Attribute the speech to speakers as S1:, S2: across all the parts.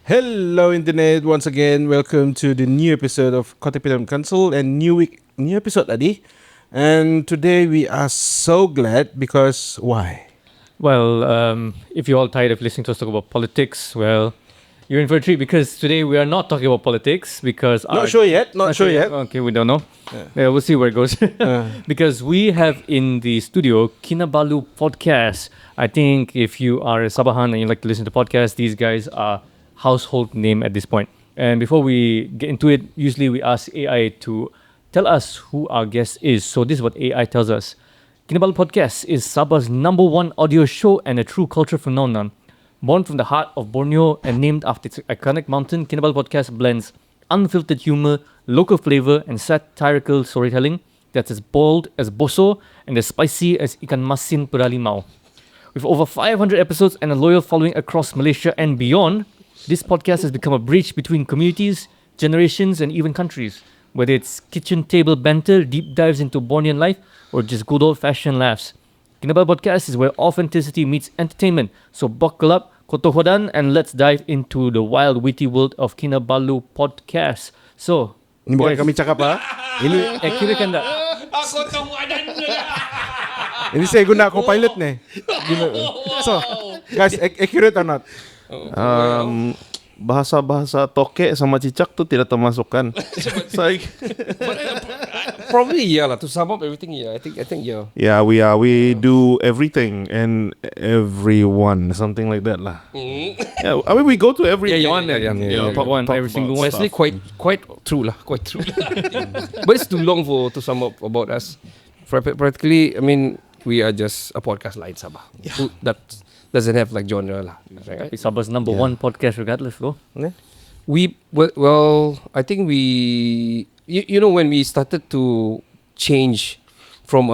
S1: Hello Internet, once again welcome to the new episode of Kotapilam Council and new episode Adi. And today we are so glad because why?
S2: Well, if you're all tired of listening to us talk about politics, well, you're in for a treat because today we are not talking about politics because
S1: Not sure yet.
S2: Okay, we don't know. Yeah, we'll see where it goes. Because we have in the studio Kinabalu Podcast. I think if you are a Sabahan and you like to listen to podcasts, these guys are household name at this point. And before we get into it, usually we ask AI to tell us who our guest is. So this is what AI tells us. Kinabalu Podcast is Sabah's #1 audio show and a true culture phenomenon. Born from the heart of Borneo and named after its iconic mountain, Kinabalu Podcast blends unfiltered humor, local flavor, and satirical storytelling that's as bold as Boso and as spicy as Ikan Masin Peralimau. With over 500 episodes and a loyal following across Malaysia and beyond, this podcast has become a bridge between communities, generations, and even countries. Whether it's kitchen table banter, deep dives into Bornean life, or just good old-fashioned laughs. Kinabalu Podcast is where authenticity meets entertainment. So buckle up, koto hodan, and let's dive into the wild, witty world of Kinabalu Podcast. So,
S1: Ini bukan kami cakap Ini
S2: accurate kan tak?
S3: Aku tahu adanya.
S1: ini saya guna co-pilot ni. So, guys, accurate or not?
S4: Bahasa-bahasa tokek sama cicak tu tidak termasukkan.
S3: Probably lah. To sum up everything, I think yeah.
S4: Yeah, we do everything and everyone, something like that lah. Yeah, I mean we go to every.
S3: Yeah,
S2: Part one, every single one.
S3: Actually, quite true lah. Quite true. But it's too long to sum up about us. Practically, I mean, we are just a podcast like Sabah. Yeah. That doesn't have like genre lah. Right?
S2: It's Sabah's #1 podcast regardless, bro.
S3: I think you know when we started to change from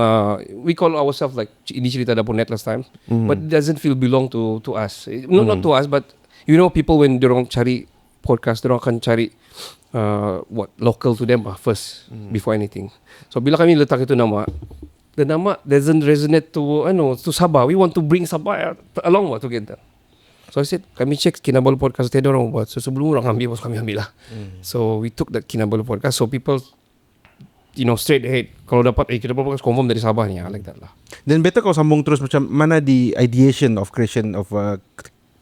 S3: we call ourselves like initially Tadapurnet last time, but it doesn't feel belong to us. Not to us, but you know people when dorong cari podcast, dorong akan cari what local to them first before anything. So bila kami letak itu nama, the nama doesn't resonate to Sabah. We want to bring Sabah along together. So I said, kami check Kinabalu Podcast, tiada orang buat. So sebelum orang ambil, kami ambil lah. So we took that Kinabalu Podcast. So people, straight ahead, kalau dapat Kinabalu Podcast confirm dari Sabah ni, like that lah.
S1: Then better kau sambung terus macam mana the ideation of creation of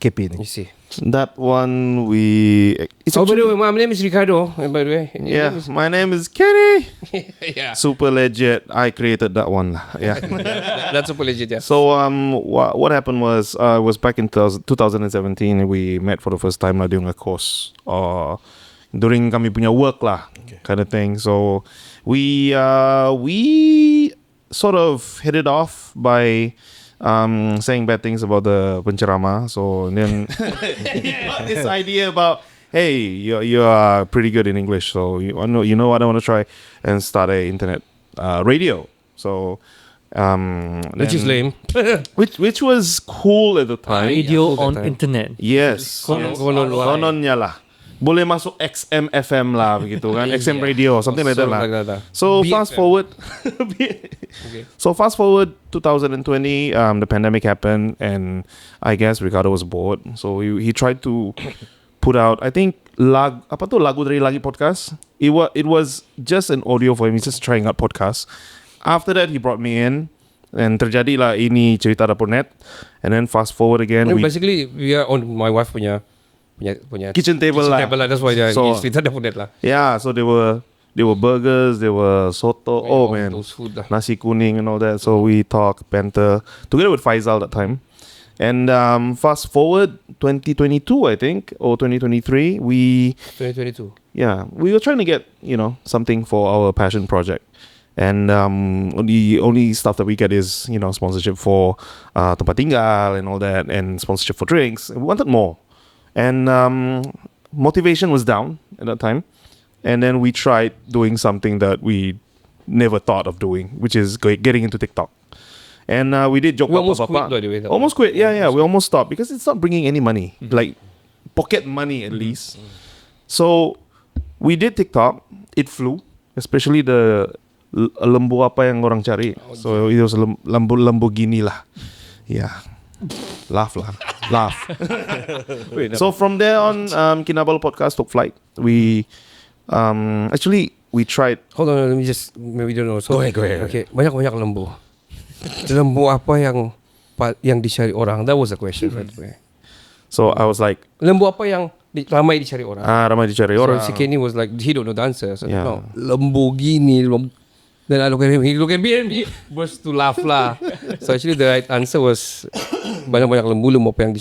S1: KP ni.
S3: You see.
S4: That one we.
S3: By the way, my name is Ricardo. By the way,
S4: Yeah, my name is Kenny.
S3: yeah,
S4: Super legit. I created that one lah. Yeah.
S3: that's super legit. Yeah.
S4: So what happened was it was back in 2017 we met for the first time lah during a course during kami punya work lah, kind of thing. So we sort of hit it off by saying bad things about the pencerama. So then this idea about, hey, you are pretty good in English, so you know what I want to try and start a internet radio. So
S3: Which is lame.
S4: which was cool at the time.
S2: Radio
S3: cool
S2: on
S3: that time.
S2: internet.
S4: Yes. Kononnya lah. Boleh masuk XM FM lah begitu kan. XM radio, something like that lah. So fast forward So fast forward 2020, the pandemic happened and I guess Ricardo was bored. So he tried to put out, I think lagu dari Lagi Podcast. It was just an audio for him. He's just trying out podcasts. After that he brought me in and terjadilah ini cerita Dapurnet. And then fast forward again,
S3: Basically we are on my wife punya
S4: kitchen table lah.
S3: That's why
S4: So-
S3: cerita Dapurnet lah.
S4: Yeah, so there were burgers, there were soto. Oh man,
S3: those food lah.
S4: nasi kuning and all that. So we talk banter together with Faisal that time. And fast forward 2022, I think, or 2023,
S3: 2022.
S4: we were trying to get something for our passion project. And the only stuff that we get is sponsorship for tempat tinggal and all that, and sponsorship for drinks. We wanted more. And motivation was down at that time. And then we tried doing something that we never thought of doing, which is getting into TikTok. And we did joke.
S3: We almost quit, by the way.
S4: Almost quit. Yeah. We almost stopped because it's not bringing any money, like pocket money at least. So we did TikTok. It flew, especially the lembu apa yang orang cari. So it was Lamborghini lah. Yeah. Laugh lah. laugh. So from there on, Kinabalu Podcast took flight. We actually we tried.
S3: Hold on, let me just maybe don't know. So,
S1: Go ahead.
S3: Okay, banyak lembu. Lembu apa yang dicari orang? That was the question, right?
S4: So I was like,
S3: Lembu apa yang ramai dicari orang?
S4: ramai dicari orang.
S3: So si Kenny was like, he don't know the answer. So
S4: Yeah.
S3: no, lembu gini. Then I look at him, he look at me and he burst to laugh lah. So actually the right answer was banyak lembu apa yang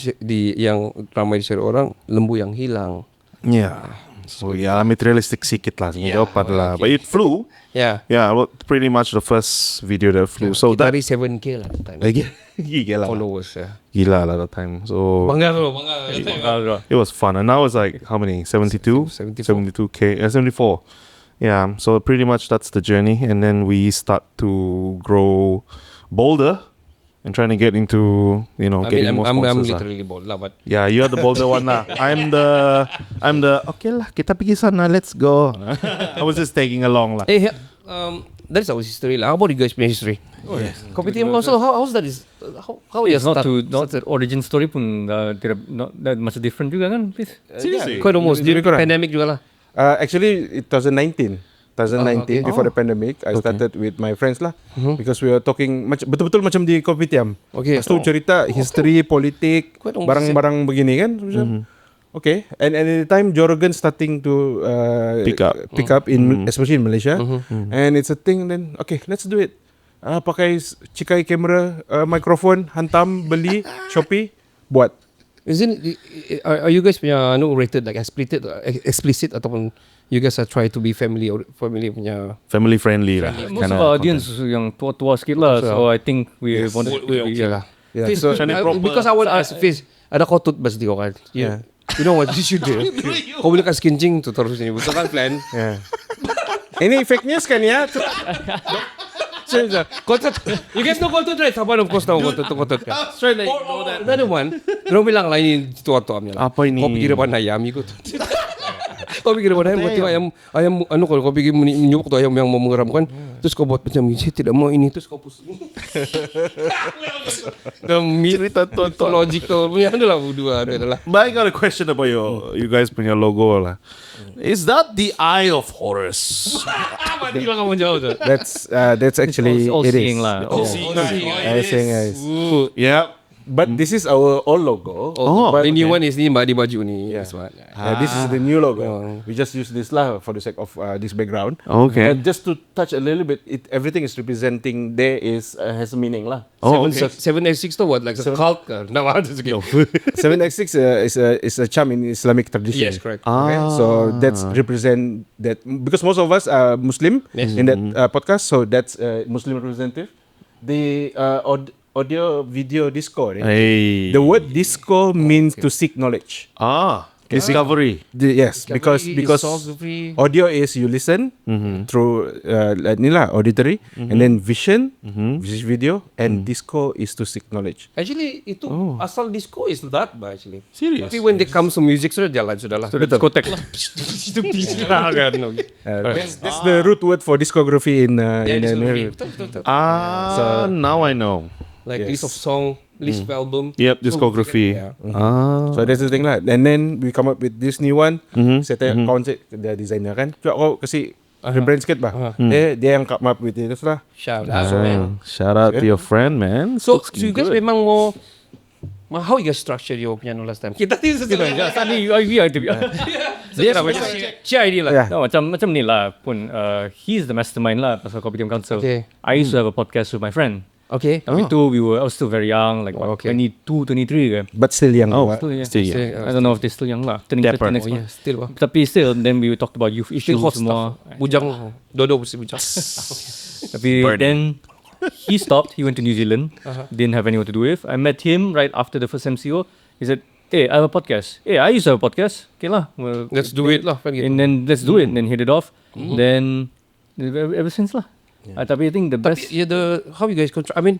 S3: ramai dicari orang, lembu yang hilang.
S4: Yeah. So yeah, materialistic sikit lah. Jawapan lah. But it flew.
S3: Yeah.
S4: Yeah, well, pretty much the first video that flew. So
S3: Kita
S4: that
S3: hari 7K lah that time.
S4: gila lah.
S3: Followers. Yeah.
S4: Gila lah that time. So
S3: Bangga.
S4: it was fun. And now it's like how many? 72? 72K. 74. Yeah. So pretty much that's the journey. And then we start to grow bolder and trying to get into, getting more sponsors.
S3: I'm
S4: lah.
S3: literally bold lah, but
S4: Yeah, you are the bolder one lah. I'm the okay lah, kita pergi sana, let's go. I was just tagging along lah.
S3: hey, that is our history lah. How about you guys' history?
S2: Oh yes.
S3: Kopitiam Council, how's that is how
S2: Yes,
S3: is
S2: not
S3: start?
S2: the origin story pun tidak not that much different juga kan, please.
S4: Seriously?
S3: Quite almost during
S1: correct.
S3: pandemic juga lah.
S1: Actually, 2019.
S3: okay.
S1: Before the pandemic, I started with my friends lah, because we were talking betul-betul macam di Kopitiam.
S3: Okay.
S1: Lepas tu cerita history, politik,
S3: Quite almost
S1: barang-barang begini kan. Okay, and at the time Jorogen starting to pick up in especially in Malaysia, and it's a thing. Then okay, let's do it. Pakai cikai kamera, microphone, hantam, beli, Shopee, buat.
S3: Are you guys punya rated like explicit ataupun you guys are try to be family punya
S4: Family friendly lah.
S2: Most of our audience yang tua-tua sikit lah, so I think we wanted to be,
S3: lah.
S1: Yeah,
S3: Fiz,
S1: so-
S3: because I want to ask Fiz, ada kotut pasti kau kan?
S1: Yeah.
S3: You know what you should do? Kau boleh kasih kincing tu terus ni, betul kan plan?
S1: Yeah. Ini fake news kan ya?
S3: Kotut. You guys know kotut right? Sabah of course tahu kotut kan. Another one, dorang bilang lah ini tua-tua punya lah.
S4: Apa ini?
S3: Kau pikir depan ayam ikut. Kau pikir depan ayam, kau tengok ayam kalau kau pikir menyubuk tu ayam yang mau mengeramkan, terus kau buat macam saya tidak mau ini, terus kau pusing. Cerita tu logik tu punya adalah dua adalah.
S4: But I got a question about you guys punya logo lah. Is that the Eye of Horus?
S3: Mati lah kamu jawab tu.
S1: That's actually
S2: all
S1: it
S2: seeing
S1: is.
S2: lah.
S4: All
S1: Seeing, yes.
S4: Yeah.
S1: But this is our old logo.
S3: But
S1: But
S3: the new one is ni di baju ni. This one.
S1: this is the new logo. We just use this lah for the sake of this background.
S4: Okay.
S1: And just to touch a little bit, everything is representing there is has a meaning lah.
S4: Oh, okay.
S3: 7x6 tu what like a cult ke? No, that's okay.
S1: 7x6 is a charm in Islamic tradition.
S3: Yes, correct.
S1: Okay? So that's represent that because most of us are Muslim in that podcast, so that's Muslim representative. The audio video disco.
S4: Hey.
S1: The word disco means to seek knowledge.
S4: Discovery.
S1: Yes, because audio is you listen through ni lah auditory, and then vision, which is video, and disco is to seek knowledge.
S3: Actually itu asal disco is that bah actually.
S4: Serious?
S3: Tapi when they comes to music sudah jalan sudah lah.
S2: Diskotek lah.
S3: Itu bising lah kan.
S1: That's the root word for discography in
S3: Betul.
S4: Now I know.
S3: Like list of song, list of album.
S4: Yep, discography.
S3: Yeah.
S1: So that's the thing lah. And then we come up with this new one. Saya tanya kawan saya, dia designer kan. Cuba kau kasih rebrand sikit bah. Dia yang come up with it lah.
S3: Shout out.
S4: Shout out to your friend, man.
S3: So you guys memang mau how you guys structure your piano last time? Kita ni
S2: Tadi we are to be.
S3: share idea lah.
S1: Yeah.
S2: No, macam ni lah pun. He's the mastermind lah pasal Kopitiam Council.
S3: Okay.
S2: I used to have a podcast with my friend.
S3: Okay.
S2: I was still very young, like what, 22, 23 ke.
S1: But still young.
S2: Still, yeah.
S4: Still, yeah.
S2: I don't know if they're still young lah. Turning 30 next month.
S3: Still bah.
S2: Tapi still, then we talked about youth issues
S3: Still hot
S2: semua.
S3: stuff. Bujang. Dodo mesti bujang.
S2: Tapi then he stopped. He went to New Zealand. Didn't have anyone to do with. I met him right after the first MCO. He said, "Hey, I have a podcast. Hey, I used to have a podcast. Okay lah. Well,
S3: Let's do it lah.
S2: and then let's do it. And then hit it off. Then ever since lah. Tapi I think the best.
S3: Tapi how you guys control? I mean,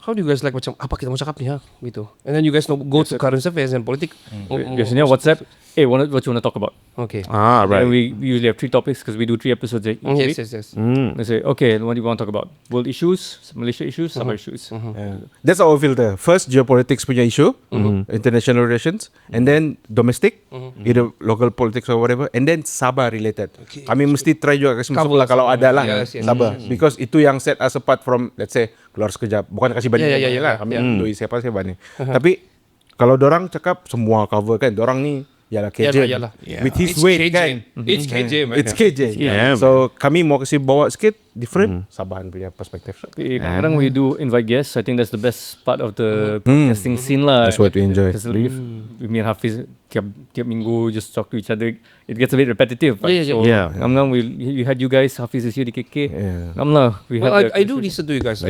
S3: how do you guys like macam apa kita mau cakap ni gitu. And then you guys go to current affairs and politics.
S2: Biasanya WhatsApp, what you want to talk about?
S3: Okay.
S4: Right.
S2: And we usually have 3 topics because we do 3 episodes each week.
S3: Yes.
S2: They say, okay, what do you want to talk about? World issues, Malaysia issues, Sabah issues.
S1: That's our filter. First, geopolitics punya issue, international relations, and then domestic, either local politics or whatever, and then Sabah related. Kami mesti try juga kasi masuk lah kalau ada lah Sabah, because itu yang set us apart from, let's say, keluar sekejap. Bukan kasih banding lah. Kami doi siapa ni. Tapi kalau dorang cakap semua cover kan, dorang ni yalah KJ
S3: Yalah.
S1: with his weight kan.
S3: It's KJ man.
S1: It's KJ.
S4: Yeah.
S1: So kami mau kasi bawa sikit different Sabahan punya perspektif.
S2: Kadang we do invite guests. I think that's the best part of the podcasting scene lah.
S1: That's what we enjoy.
S2: Because if me and Haffiz tiap minggu just talk to each other, it gets a bit repetitive.
S4: Yeah.
S2: Ngam we had you guys. Haffiz is here di KK. Ngam lah.
S3: I do listen to you guys.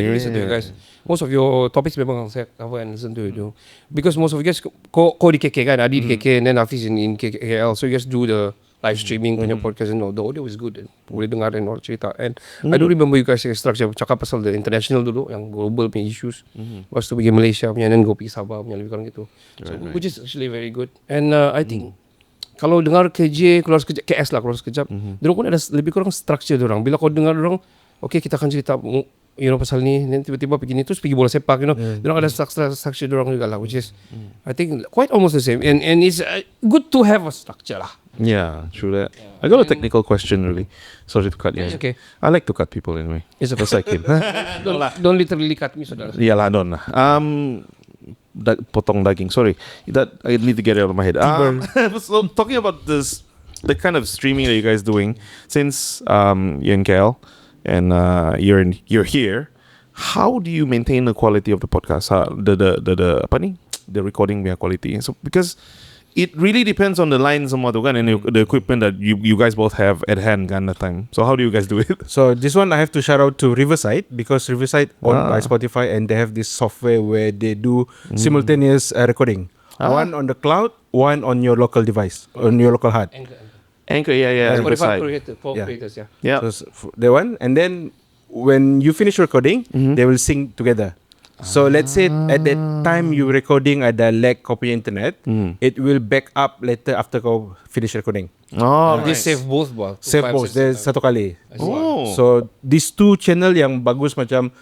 S3: Most of your topics memang saya cover and listen to you. Because most of you guys ko di KK kan, Adi di KK, and then Haffiz in KL. So you guys do the live streaming punya podcast and the audio is good. Boleh dengar dan cerita. And I do remember you guys structure cakap pasal the international dulu, yang global punya issues. Lepas tu pergi Malaysia punya, and then go pergi Sabah punya, lebih kurang gitu. So which is actually very good. And I think kalau dengar KJ keluar sekejap, KS lah keluar sekejap, diorang pun ada lebih kurang structure diorang. Bila kau dengar diorang, okay kita akan cerita pasal ni, then tiba-tiba pergi ni terus pergi bola sepak, diorang ada structure diorang juga lah, which is I think quite almost the same, and it's good to have a structure lah.
S4: Yeah, true that. I got a technical question really. Sorry to cut you.
S3: It's okay.
S4: I like to cut people anyway.
S3: It's okay.
S4: Just like him.
S3: Don't literally cut me, saudara.
S4: Yalah, don't. Potong daging. Sorry, that I need to get it out of my head. So talking about this, the kind of streaming that you guys doing since you're in KL and you're here. How do you maintain the quality of the podcast? The recording quality. So because it really depends on the lines and the equipment that you guys both have at hand kind of time. So how do you guys do it?
S1: So this one I have to shout out to Riverside, because Riverside owned by Spotify, and they have this software where they do simultaneous recording. One on the cloud, one on your local device, on your local hard.
S4: Anchor, yeah.
S3: Spotify
S4: Riverside.
S3: creators,
S4: Yeah.
S1: So the one, and then when you finish recording, they will sync together. So let's say at that time you recording ada lag kau punya internet, it will back up later after kau finish recording.
S4: Oh,
S3: They save both.
S1: Save both. There's satu kali.
S4: Oh.
S1: So these 2 channel yang bagus macam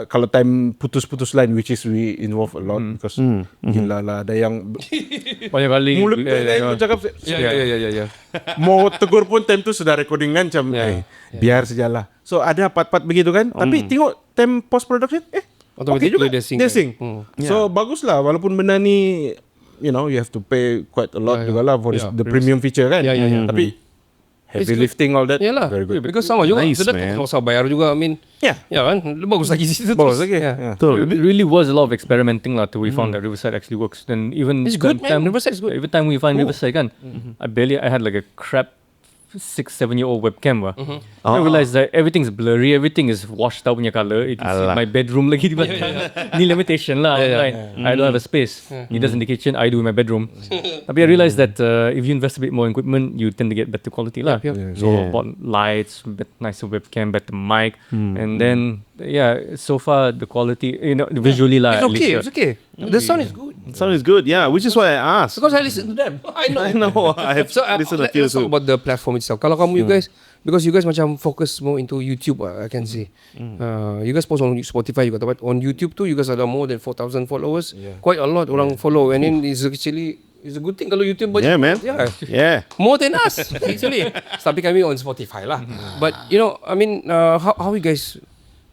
S1: kalau time putus-putus line, which is we involve a lot because gila lah ada yang
S2: banyak kali
S1: mulut cakap
S3: Yeah.
S1: mau tegur pun time tu sudah recording kan macam biar sajalah. So ada part-part begitu kan, tapi tengok time post production
S3: Automatically
S1: okay juga, dia sync. So bagus lah, walaupun benda ni you have to pay quite a lot juga lah for the premium feature kan. Tapi heavy lifting all that,
S3: Yalah,
S1: very good.
S3: because sama juga,
S4: Nice,
S3: sedap
S4: man.
S3: kalau usah bayar juga, I mean,
S1: Yeah.
S3: ya kan, bagus lagi situ.
S1: Bagus lagi.
S3: Yeah.
S2: It really was a lot of experimenting lah till we found that Riverside actually works. Then even
S3: It's good, man. Riverside is good.
S2: Every time we find Riverside kan, I had like a crap 6-7-year-old webcam lah. I realized that everything's blurry, everything is washed out punya colour. It's in my bedroom lagi di mana. Ni limitation lah. Right? I don't have a space. He does in the kitchen, I do in my bedroom. Tapi I realized that if you invest a bit more in equipment, you tend to get better quality lah. So I bought lights, nicer webcam, better mic, and then so far the quality, visually lah.
S3: It's okay. The sound is good.
S4: Sound is good, yeah. Which is why I asked.
S3: Because I listen to them. I know.
S4: I have listened to a few
S3: let's talk
S4: too.
S3: about the platform itself. Kalau kamu, you guys, because you guys macam focus more into YouTube, I can see. You guys post on Spotify juga, but on YouTube too, you guys ada more than 4,000 followers. Quite a lot orang follow, and then it's a good thing kalau YouTube banyak.
S4: Yeah, man. Yeah.
S3: More than us actually. Tapi kami on Spotify lah. But I mean, how you guys,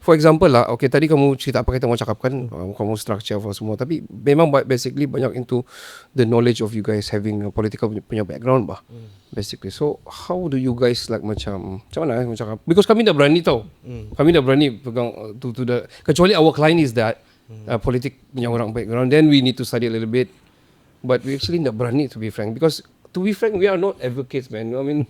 S3: for example lah, okay tadi kamu cerita apa kita mau cakapkan, kamu structure apa semua, tapi memang basically banyak into the knowledge of you guys having a political punya background bah, basically. So how do you guys like macam mana mau cakap, because kami dah berani tau, kami dah berani pegang to the, kecuali our client is that politik punya orang background, then we need to study a little bit, but we actually not berani, to be frank, because to be frank we are not advocates, man. I mean,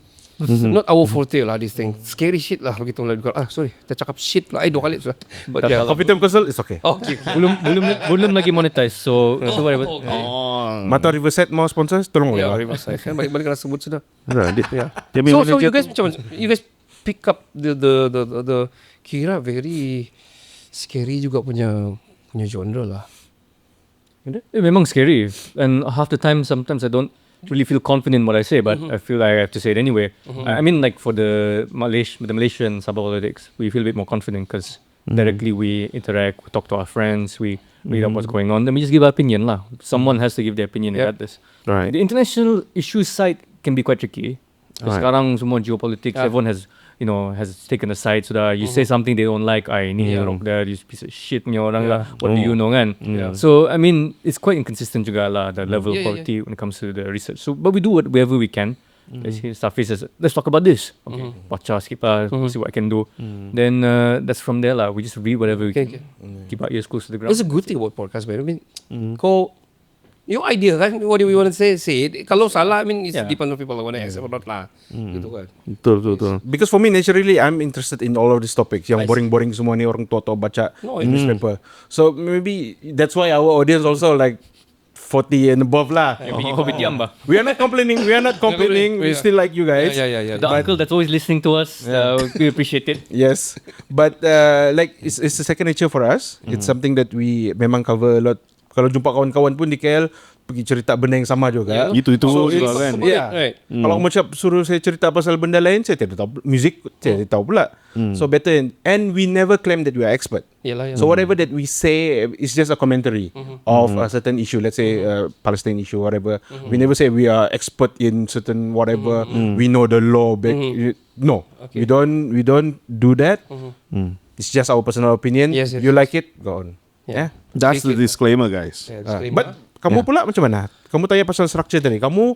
S3: not our forte lah, this thing. Scary shit lah begitu lah. Sorry, kita cakap shit lah. 2 kali sudah. But yeah.
S1: Coffee Time Consult is okay.
S3: Okay.
S2: belum lagi monetize. So whatever.
S1: Mata Riverside mau sponsor, tolong
S3: Yeah,
S1: boleh.
S3: Riverside. Kan balik-balik nak sebut sudah.
S4: Dia
S3: So you guys macam, you guys pick up the kira very scary juga punya genre lah.
S2: Memang scary, and half the time sometimes I don't really feel confident in what I say, but I feel like I have to say it anyway. I mean, like for the Malaysian Sabah politics, we feel a bit more confident because directly we interact, we talk to our friends, we read up what's going on, then we just give our opinion lah. Someone has to give their opinion about this.
S4: Right.
S2: The international issues side can be quite tricky. Sekarang semua geopolitics, everyone has taken a side. So that you say something they don't like, ni orang dah, you piece of shit punya orang lah. What do you know kan? So I mean, it's quite inconsistent juga lah, the level of quality when it comes to the research. So but we do whatever we can. Haffiz says, let's talk about this. Okay, baca sikit lah, see what I can do. Then that's from there lah. We just read whatever we can. Keep our ears close to the ground.
S3: That's a good thing about podcast, man. I mean, your idea kan, what do you want to say it. Kalau salah, I mean, it's depend on people who want to accept or not lah. Gitu kan.
S4: Betul.
S1: Because for me naturally I'm interested in all of these topics. Yang boring-boring semua ni orang tua-tua baca newspaper. So maybe that's why our audience also like 40 and above lah. We are not complaining. We still like you guys.
S3: Yeah.
S2: The uncle that's always listening to us, we appreciate it.
S1: Yes, but like it's a second nature for us. It's something that we memang cover a lot. Kalau jumpa kawan-kawan pun di KL, pergi cerita benda yang sama juga.
S4: Itu juga kan.
S1: Yeah. Kalau macam suruh saya cerita pasal benda lain, saya tidak tahu muzik, saya tidak tahu pula. So better, and we never claim that we are expert.
S3: Yalah.
S1: So whatever that we say is just a commentary of a certain issue. Let's say Palestine issue, whatever. We never say we are expert in certain whatever. We know the law. No, we don't do that. It's just our personal opinion.
S3: Yes.
S1: You like it, go on. Yeah.
S4: That's the disclaimer, guys.
S1: But kamu pula macam mana? Kamu tanya pasal structure tadi. Kamu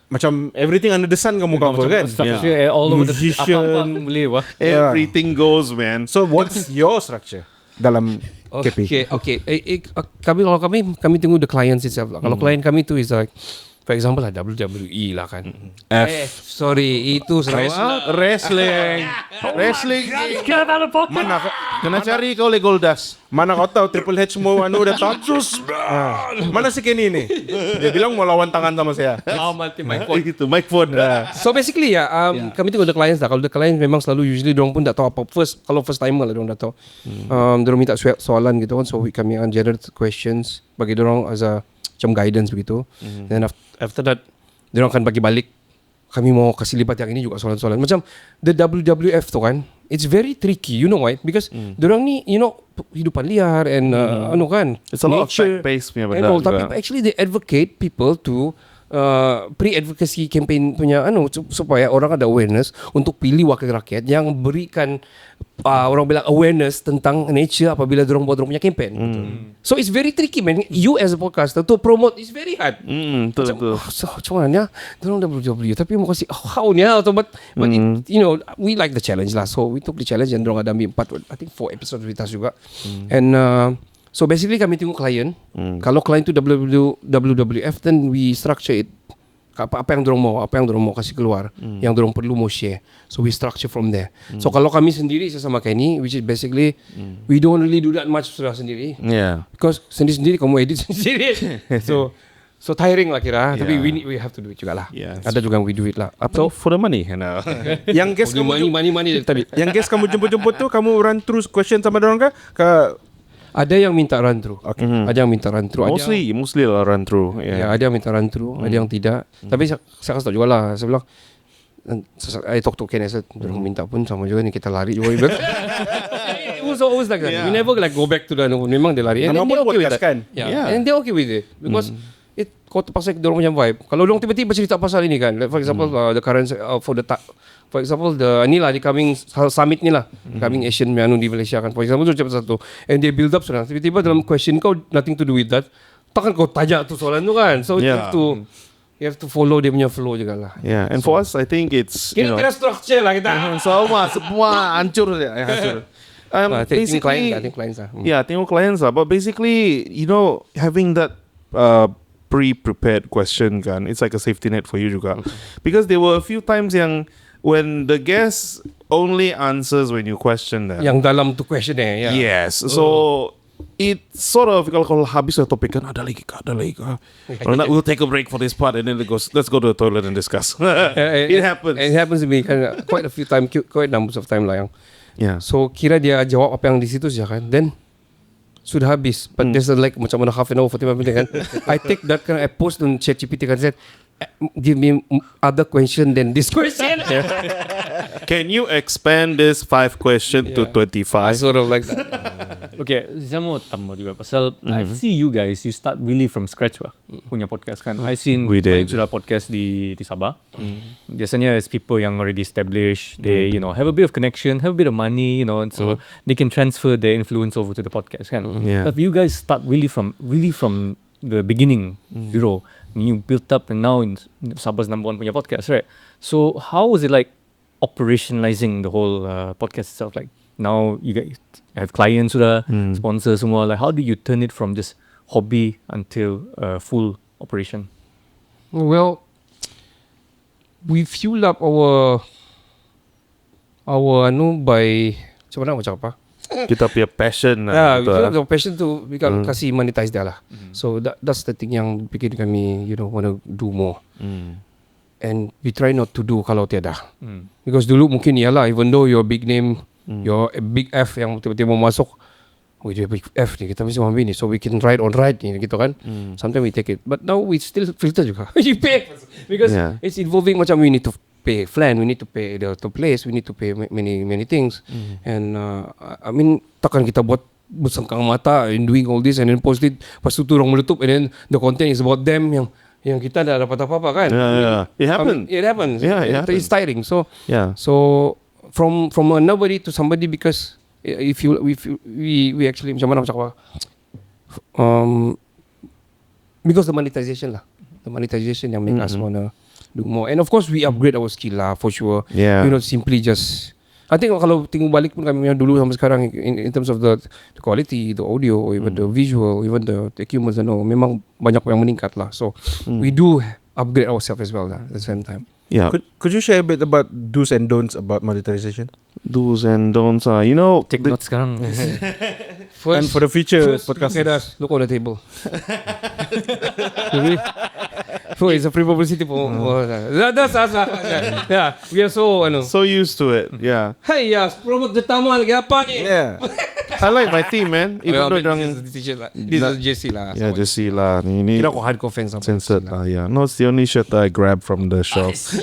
S1: macam everything under the sun kamu cover kan?
S2: Structure all over the apa boleh wah.
S4: Everything goes, man.
S1: So what's your structure dalam KP?
S3: Okay. Kami tunggu the clients itself lah. Kalau client kami tu is like, for example lah WWE lah kan. Sorry, itu
S1: Wrestling.
S2: Kinabalu Podcast.
S1: Mana
S4: Kena cari kau Legoldas.
S1: Mana kau tahu Triple H mau dah tahu. Mana si Kenny ni? Dia bilang mau lawan tangan sama saya.
S3: Mati mic phone.
S4: Itu mic phone.
S3: So basically kami tengok the clients lah. Kalau the clients memang selalu usually diorang pun tak tahu apa. Kalau first timer lah diorang dah tahu. Diorang minta soalan gitu kan. So kami akan generate questions bagi diorang as a macam guidance begitu. Then after that diorang akan bagi balik. Kami mau kasih libat yang ini juga soalan-soalan. Macam the WWF tu kan, it's very tricky, you know why? Because diorang ni, hidupan liar and kan,
S4: it's a lot of fact-based punya benda juga.
S3: Tapi actually they advocate people to pre-advocacy campaign punya supaya orang ada awareness untuk pilih wakil rakyat yang berikan orang bilang awareness tentang nature apabila diorang buat diorang punya campaign. So it's very tricky, man. You as a podcaster to promote is very hard.
S4: Betul.
S3: Macam mana diorang WW tapi mau kasih how ni but we like the challenge lah. So we took the challenge and diorang ada ambil 4 episodes with us juga. And so basically kami tengok klien. Kalau klien tu WWF, then we structure it. Apa yang dorong mau kasih keluar, yang dorong perlu mau share. So we structure from there. So kalau kami sendiri sama Kenny, which is basically we don't really do that much sudah sendiri.
S4: Yeah.
S3: Because sendiri kamu edit sendiri. So tiring lah kira. Tapi we have to do it juga lah. Ada juga we do it lah.
S4: So for the money,
S1: yang guest kamu
S3: money tadi.
S1: Yang guest kamu jemput tu, kamu run through question sama dorang ke?
S3: Ada yang minta run through. Ada yang minta run through.
S4: Mostly lah run through.
S3: Ada yang minta run through, ada yang tidak. Tapi saya kasih tahu juga lah. Saya bilang, I talk to Ken, dorang minta pun sama juga ni, kita lari juga. It was always like that. We never like go back to the memang dia lari. And they're okay with that. And they're okay with it because kau terpaksa dorang punya vibe. Kalau dorang tiba-tiba cerita pasal ini kan, like for example the current for example the ni lah di coming summit ni lah, coming Asian di Malaysia kan, for example tu cerita satu and they build up sudah tiba-tiba dalam question kau nothing to do with that, takkan kau tanya tu soalan tu kan. So you have to follow dia punya flow juga lah.
S4: And for us I think it's
S3: kira structure lah kita.
S4: Semua hancur je. Basically
S3: clients lah.
S4: Tengok clients lah. But basically having that pre-prepared question kan, it's like a safety net for you juga. Because there were a few times yang when the guest only answers when you question them.
S3: Yang dalam tu question
S4: Yes. So it sort of kalau habis topik kan ada lagi kah. Kalau nak we'll take a break for this part and then let's go to the toilet and discuss. It happens.
S3: It happens to me kan quite a few times, quite numbers of time lah yang
S4: Yeah.
S3: So kira dia jawab apa yang di situ saja kan. Then sudah habis. But there's like macam mana half an hour 45 minutes kan. I take that kind of, I post on ChatGPT kan, said give me other question than this question.
S4: Can you expand this 5 question to 25?
S3: Sort of like that.
S2: Okay, saya mau tambah juga pasal I see you guys, you start really from scratch punya podcast kan. I seen
S4: We did.
S2: Majulah podcast di Sabah. Biasanya it's people yang already established, they have a bit of connection, have a bit of money, and so they can transfer their influence over to the podcast kan.
S4: Yeah.
S2: But you guys start really from the beginning, zero. You built up and now in Sabah's #1 punya podcast, right? So how was it like operationalizing the whole podcast itself? Like now you guys have clients sudah, sponsors semua. Like how do you turn it from just hobby until full operation?
S3: Well, we fuel up our by macam mana macam apa?
S4: Kita punya passion
S3: Yeah, we feel the passion to kasih monetize dia lah. So that's the thing yang bikin kami want to do more. And we try not to do kalau tiada. Because dulu mungkin ialah, even though you're a big name, you're a big F yang tiba-tiba mau masuk, dia big F ni, kita mesti ambil ni, so we can ride ni gitu kan. Sometimes we take it, but now we still filter juga. You pay because it's involving macam we need to pay flan, we need to pay the place, we need to pay many things. And I mean takkan kita buat bersengkang mata in doing all this and then post it, lepas tu orang meletup and then the content is about them yang kita dah dapat apa-apa kan.
S4: It happens.
S3: It happens.
S4: Yeah, it happens.
S3: It's tiring. So
S4: Yeah.
S3: so from a nobody to somebody, because if we actually macam mana macam apa, because the monetization yang make us wanna do more. And of course we upgrade our skill lah for sure.
S4: Yeah.
S3: Simply just, I think kalau tengok balik pun kami yang dulu sampai sekarang in terms of the quality, the audio, even the visual, even the equipment and all, memang banyak yang meningkat lah. So we do upgrade ourselves as well lah, at the same time.
S4: Yeah.
S1: Could you share a bit about do's and don'ts about monetization?
S4: Do's and don'ts are,
S2: Take notes sekarang.
S1: And for the future podcast.
S3: Look on the table. So it's a free publicity for that's us lah. Yeah, we are
S4: so used to it. Yeah.
S3: Hey, promote the tamu lagi apa ni?
S1: Yeah.
S4: I like my team, man. Even though
S3: this is JC lah.
S4: Yeah, just see lah. Ni
S3: Kira aku hardcore fans sama.
S4: censored lah. Yeah. No, it's the only shirt that I grabbed from the shelf.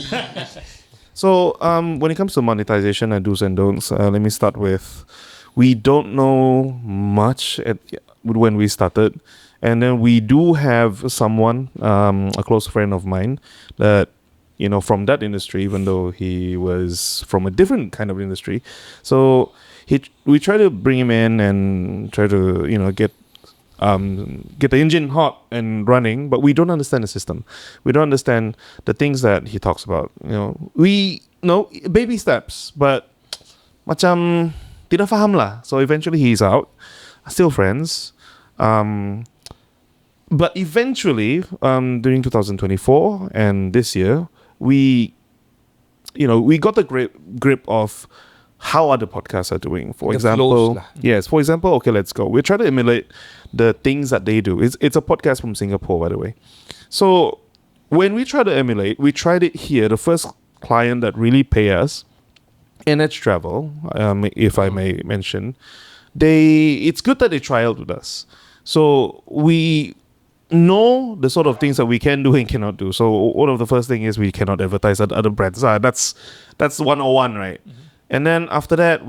S4: So, when it comes to monetization and do's and don'ts, let me start with, we don't know much when we started. And then we do have someone, a close friend of mine, that, from that industry, even though he was from a different kind of industry. So we try to bring him in and try to, get the engine hot and running, but we don't understand the system. We don't understand the things that he talks about. We know baby steps, but macam tidak faham lah. So eventually he's out, still friends. But eventually, during 2024 and this year, we got the grip of how other podcasts are doing. For example, okay, let's go. We try to emulate the things that they do. It's a podcast from Singapore, by the way. So when we try to emulate, we tried it here. The first client that really pay us, NH Travel, if I may mention, it's good that they try out with us. So we know the sort of things that we can do and cannot do. So one of the first thing is we cannot advertise at other brands. That's 101, right? And then after that,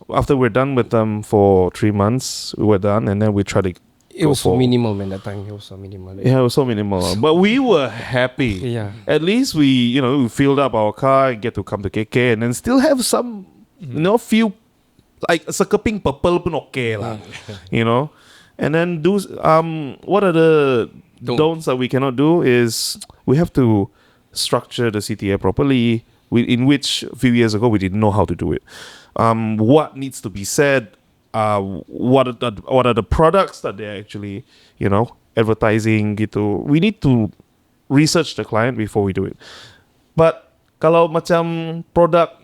S4: after we're done with them for 3 months, we were done, and then we tried to.
S3: It was so minimal, man. That time it was so minimal.
S4: Yeah, it was so minimal. But we were happy.
S3: Yeah.
S4: At least we filled up our car and get to come to KK, and then still have some, few, like sekeping purple pun okay lah, And then what are the don'ts that we cannot do is we have to structure the CTA properly, in which a few years ago we didn't know how to do it. What needs to be said, what are the products that they're actually, advertising gitu. We need to research the client before we do it. But kalau macam product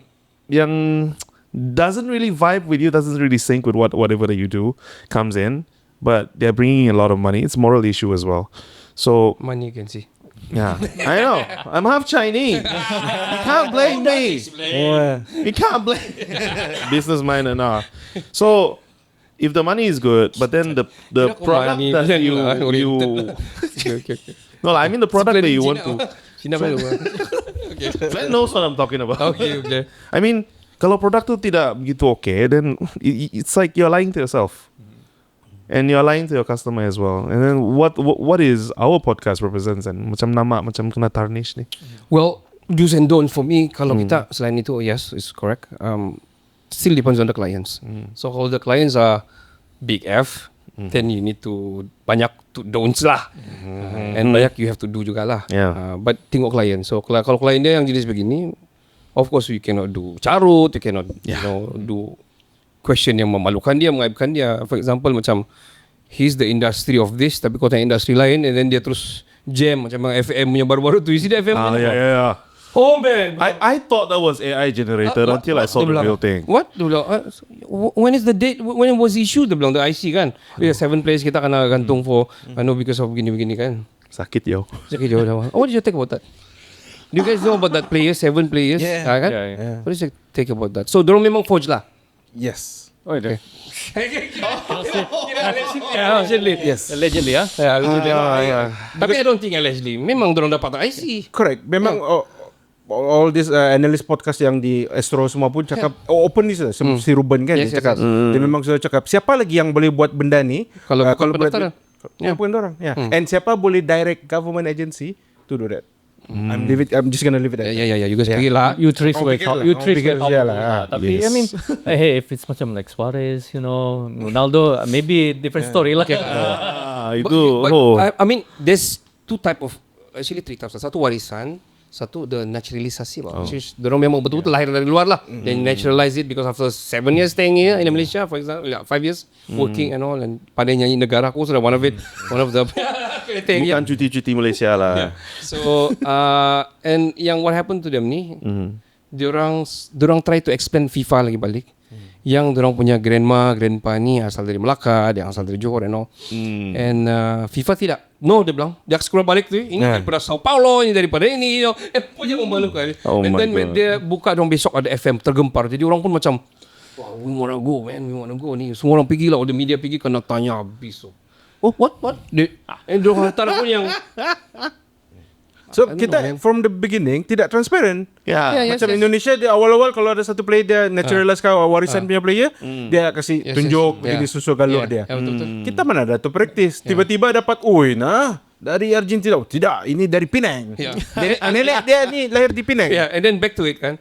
S4: yang doesn't really vibe with you, doesn't really sync with whatever that you do, comes in, but they're bringing in a lot of money, it's a moral issue as well. So
S3: money you can see.
S4: Yeah, I know. I'm half Chinese. You can't blame me. You can't blame business minded now. So if the money is good, but then the product that you no, I mean the product that you want to. Glenn knows what I'm talking about.
S3: Okay.
S4: I mean, kalau produk tu tidak begitu okay, then it's like you're lying to yourself. And you're lying to your customer as well. And then what is our podcast represents and macam nama macam kena tarnish ni.
S3: Well, do's and don'ts for me kalau kita selain itu, yes, it's correct. Still depends on the clients. So kalau the clients are big F, then you need to banyak to don'ts lah. And banyak you have to do jugalah.
S4: Yeah.
S3: But tengok client. So kalau client dia yang jenis begini, of course you cannot do carut, you cannot do question yang memalukan dia, mengaibkan dia. For example macam he's the industry of this tapi kau tanya industri lain and then dia terus jam macam FM punya baru-baru tu. You see the FM?
S4: Yeah.
S3: Oh man,
S4: I thought that was AI generated until I saw the real thing.
S3: What? When is the date? When was issued? Dia bilang the IC kan. 7 players kita kena gantung for because of begini-begini kan.
S4: Sakit yo.
S3: What did you think about that? Do you guys know about that player? 7 players? Kan?
S2: Yeah.
S3: What did you think about that? So dorang memang forge lah.
S1: Yes.
S2: Oh, okay.
S3: Allegedly.
S1: Yes.
S2: Allegedly, ah.
S3: Tapi I don't think allegedly. Memang dorang dapat IC.
S1: Correct. Memang all this analyst podcast yang di Astro semua pun cakap open ni si Ruben kan dia cakap. Dia memang sudah cakap siapa lagi yang boleh buat benda ni
S3: Kalau
S1: bukan orang. And siapa boleh direct government agency to do that. I'm just gonna leave it at that.
S3: Yeah. You guys pergi lah.
S2: You trace where
S1: lah.
S2: Tapi I mean, hey, if it's macam like Suarez, Ronaldo, maybe different story lah.
S4: Itu.
S3: I mean, there's three types. Satu warisan, satu the naturalisasi lah. Which is dorang memang betul-betul lahir dari luar lah. They naturalize it because after 7 years staying here in Malaysia, for example, 5 years working and all, and pandai nyanyi negara aku sudah one of the
S4: Bukan cuti-cuti Malaysia lah.
S3: So and yang what happened to them ni, diorang try to explain FIFA lagi balik. Yang diorang punya grandpa ni asal dari Melaka, dia asal dari Johor and all. And FIFA tidak. No, dia bilang, dia scroll balik tu, ini daripada Sao Paulo, ini daripada ini, punya memalukan. And then dia buka dong besok ada FM tergempar. Jadi orang pun macam, wow, we wanna go man, we wanna go ni. Semua orang pergi lah, the media pergi kena tanya habis. Oh, what? And diorang hantar pun yang
S1: So kita from the beginning tidak transparent. Macam Indonesia dia awal-awal kalau ada satu player dia naturalize warisan punya player, dia kasih tunjuk begini susu galuk dia. Kita mana ada tu praktis. Tiba-tiba dapat dari Argentina. Tidak, ini dari Penang. Nenek dia ni lahir di Penang.
S3: And then back to it kan.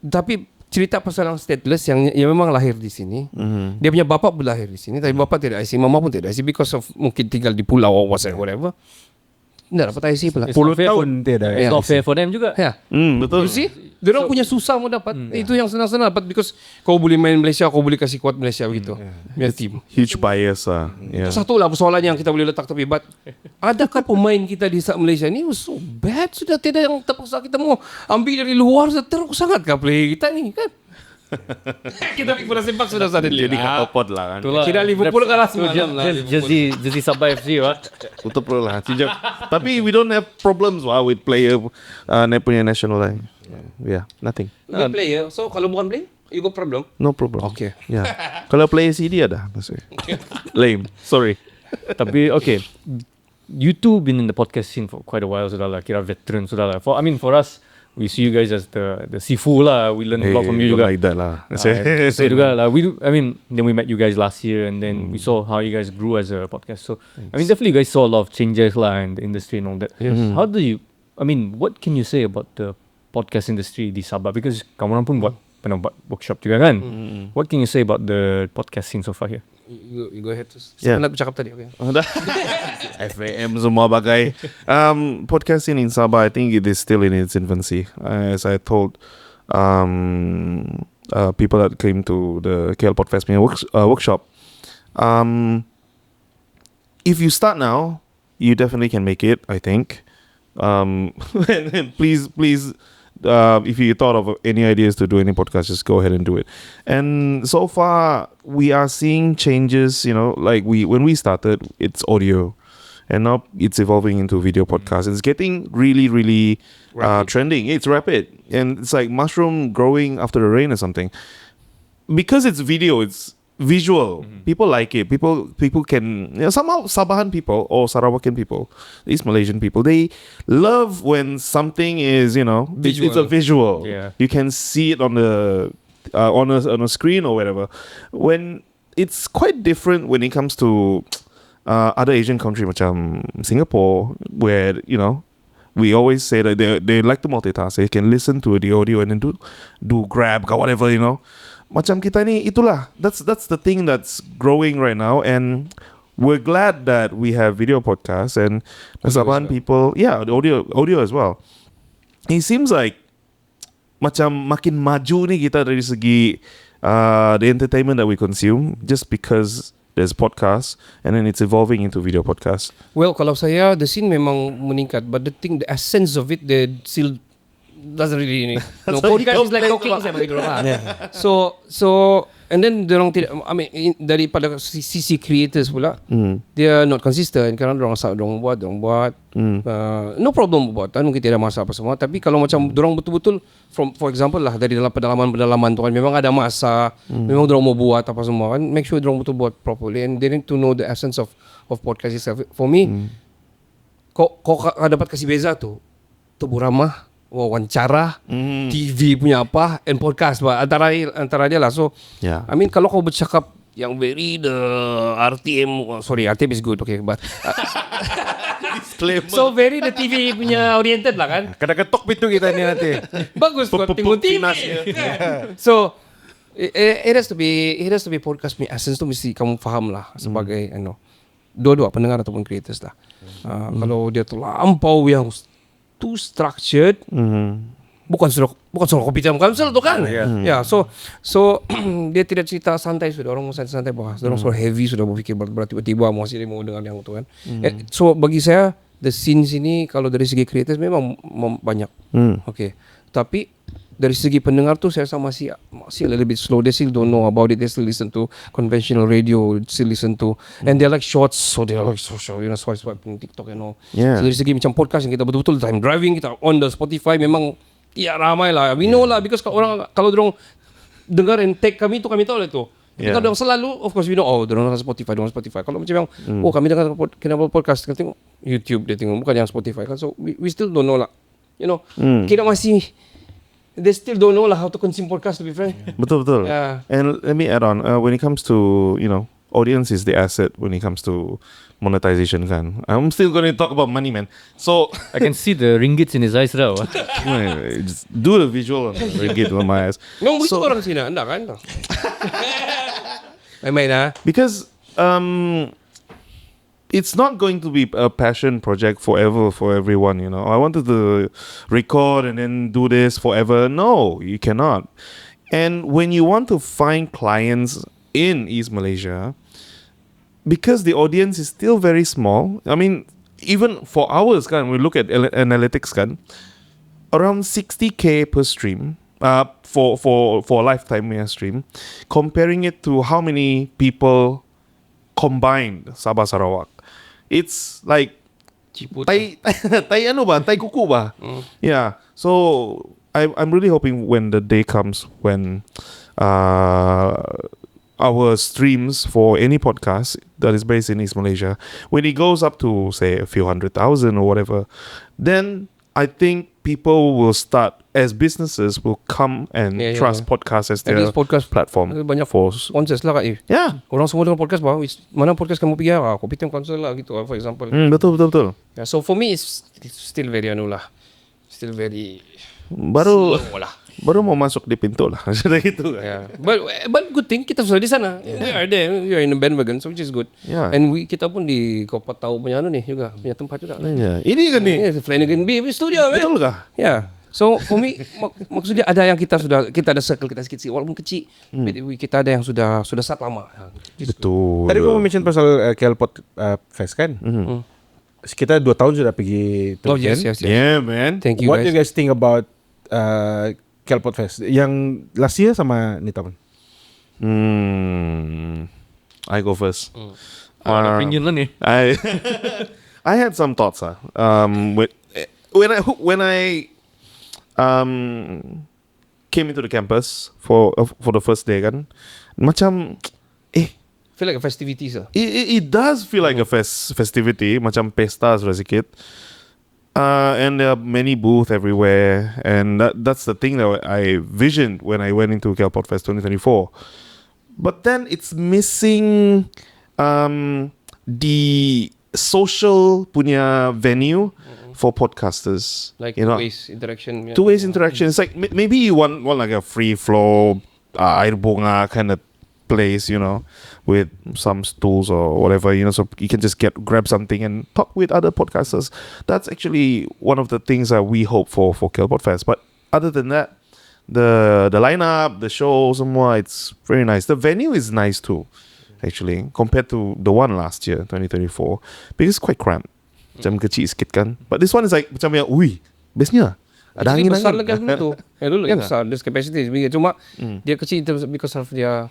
S3: Tapi cerita pasal yang stateless yang memang lahir di sini. Dia punya bapa pun lahir di sini, tapi bapa tidak IC, mama pun tidak IC because of mungkin tinggal di pulau or whatever. Tidak dapat IC pula.
S1: 10 tahun tidak.
S2: It's not fair for them juga.
S4: Betul.
S3: You see? Diorang punya susah mau dapat. Itu yang senang-senang dapat because kau boleh main Malaysia, kau boleh kasih kuat Malaysia begitu. Punya team.
S4: Huge bias lah.
S3: Satu lah persoalan yang kita boleh letak tapi adakah pemain kita di Malaysia ni so bad sudah tidak yang terpaksa kita mau ambil dari luar teruk sangat kah player kita ni kan? Kita bola sepak sudah sadar
S4: jadi Kelpot lah kan.
S3: Kira Liverpool kalah semalam lah.
S2: Jersey Sabah FC
S4: Betul lah. Tapi we don't have problems with player punya national line. Yeah, nothing.
S3: Player. So kalau bukan player, you got problem?
S4: No problem.
S3: Okay.
S4: Yeah. Kalau player CD ada maksudnya. Lame. Sorry.
S2: Tapi okay, you two been in the podcast scene for quite a while sudah lah. Kira veteran sudah lah. For us, we see you guys as the Sifu lah. We learn a lot from you juga.
S4: Like that lah.
S2: So juga lah. Then we met you guys last year, and then we saw how you guys grew as a podcast. So I mean, definitely you guys saw a lot of changes lah in the industry and all that. How do you? I mean, what can you say about the podcast industry di Sabah? Because kamu pun pernah buat workshop juga kan. What can you say about the podcast scene so far here?
S3: You go ahead. Saya nak bercakap tadi. Okay.
S4: FAM semua bagai. Podcasting in Sabah, I think it is still in its infancy. As I told people that came to the Kelpot Fest workshop, if you start now, you definitely can make it, I think. And please, if you thought of any ideas to do any podcast, just go ahead and do it. And so far, we are seeing changes. Like when we started, it's audio. and now it's evolving into video podcast. It's getting really, really trending. It's rapid, and it's like mushroom growing after the rain or something. Because it's video, it's visual. People like it. People can, somehow Sabahan people or Sarawakian people, East Malaysian people, they love when something is, it's a visual.
S2: Yeah.
S4: You can see it on the on a screen or whatever. When it's quite different when it comes to other Asian country macam Singapore, where we always say that they like to multitask. They can listen to the audio and then do grab or whatever. Macam kita ni, itulah. That's the thing that's growing right now, and we're glad that we have video podcasts and the Sabahan people. Yeah, the audio as well. It seems like macam makin maju ni kita dari segi the entertainment that we consume, just because there's podcasts and then it's evolving into video podcasts.
S3: Well, kalau saya, the scene memang meningkat, but the essence of it, they still doesn't really. Podcast is like talking. Saya bagi dorang lah. So and then dorang tidak. I mean, daripada sisi creators pula, they are not consistent. Kadang dorang asal dorang buat. No problem buat. Mungkin tidak ada masa apa semua. Tapi kalau macam dorang betul-betul, for example lah, dari dalam pedalaman tu kan, memang ada masa. Memang dorang mau buat apa semua kan. Make sure dorang betul buat properly, and they need to know the essence of podcast itself. For me, kau dapat kasih beza tu tubuh ramah, wawancara, TV punya apa, and podcast antara dia lah. So I mean, kalau kau bercakap yang very the RTM, sorry, RTM is good, okay, but so very the TV punya oriented lah kan.
S1: Kena ketok pintu kita ni nanti.
S3: Bagus kau tengok TV. So it has to be podcast punya essence tu mesti kamu faham lah sebagai dua-dua pendengar ataupun creators lah. Kalau dia tu lampau yang too structured, bukan suruh kopi jam cancel tu kan. So dia tidak cerita santai, sudah orang mau santai bahas, orang suruh heavy, sudah berfikir berat, tiba-tiba masih mau dengar yang tu kan. So bagi saya, the scene sini kalau dari segi creators memang banyak. Okay, tapi dari segi pendengar tu saya rasa masih a little bit slow. They still don't know about it. They still listen to conventional radio, still listen to, and they're like shorts, so they're like social, swipe TikTok and all. So dari segi macam podcast yang kita betul-betul time driving, kita on the Spotify, memang ramai lah. We know lah, because kalau dorang dengar and take kami tu, kami tahu lah tu. Kita dorang selalu, of course we know, dorang dengar Spotify. Kalau macam yang kami dengar Kinabalu Podcast, kita tengok YouTube, dia tengok, bukan yang Spotify kan. So we still don't know lah. Kita masih, they still don't know lah how to consume podcast, to be frank.
S4: Betul. And let me add on, when it comes to, audience is the asset when it comes to monetization kan. I'm still going to talk about money, man. So
S2: I can see the ringgits in his eyes now.
S4: just do the visual on the ringgit on my eyes.
S3: So orang sini anda kan. Main lah.
S4: Because it's not going to be a passion project forever for everyone, I wanted to record and then do this forever. No, you cannot. And when you want to find clients in East Malaysia, because the audience is still very small, I mean, even for ours, we look at analytics, around 60K per stream, for a lifetime stream, comparing it to how many people combined Sabah Sarawak. It's like tay kuku ba. Yeah. So I'm really hoping when the day comes when our streams for any podcast that is based in East Malaysia, when it goes up to say a few 100,000 or whatever, then I think people will start, as businesses will come and trust podcasts as their
S3: podcast
S4: platform.
S3: Banyak sponsors lah kak. Orang semua dengan podcast bahawa mana podcast kamu pergi kopi time concert lah gitu, for example.
S4: Betul.
S3: So for me it's still very still very
S4: baru mau masuk di pintu lah. Sudah gitu.
S3: But good thing kita sudah di sana. We are there. We are in the bandwagon, so which is good. And kita pun di Kelpot tahu punya juga, punya tempat juga.
S4: Ini kan ni.
S3: Flanagan B studio. Betul
S4: kah?
S3: So for me, maksudnya ada yang kita ada circle kita sikit walaupun kecil. Kita ada yang sudah start lama.
S4: Betul.
S1: Tadi kamu mention pasal Kelpot Fest kan? Kita 2 tahun sudah pergi tu.
S3: Yes.
S4: Yeah, man.
S3: Thank you.
S1: What do you guys think about Kelpot Fest yang last year sama ni tahun?
S4: I go first.
S2: Opinion lah ni.
S4: I had some thoughts. When I came into the campus for the first day kan, macam
S3: feel like a festivities
S4: it does feel like a festivity, macam pesta sedikit. And there are many booths everywhere, and that's the thing that I visioned when I went into Kelpot Fest 2024. But then it's missing the social punya venue for podcasters,
S3: like
S4: you know,
S3: two-ways interaction.
S4: two-ways interaction. It's like maybe you want like a free flow air bunga kind of place, you know, with some stools or whatever, you know, so you can just grab something and talk with other podcasters. That's actually one of the things that we hope for Kelpot Fest. But other than that, the lineup, the show, semua, it's very nice. The venue is nice too, actually, compared to the one last year, 2024, because it's quite cramped. Macam kecil sikit kan. But this one is like macam yang, bestnya ada angin.
S3: Besar lagi dulu tu. Dulu kan besar, there's capacity. Cuma dia kecil because of dia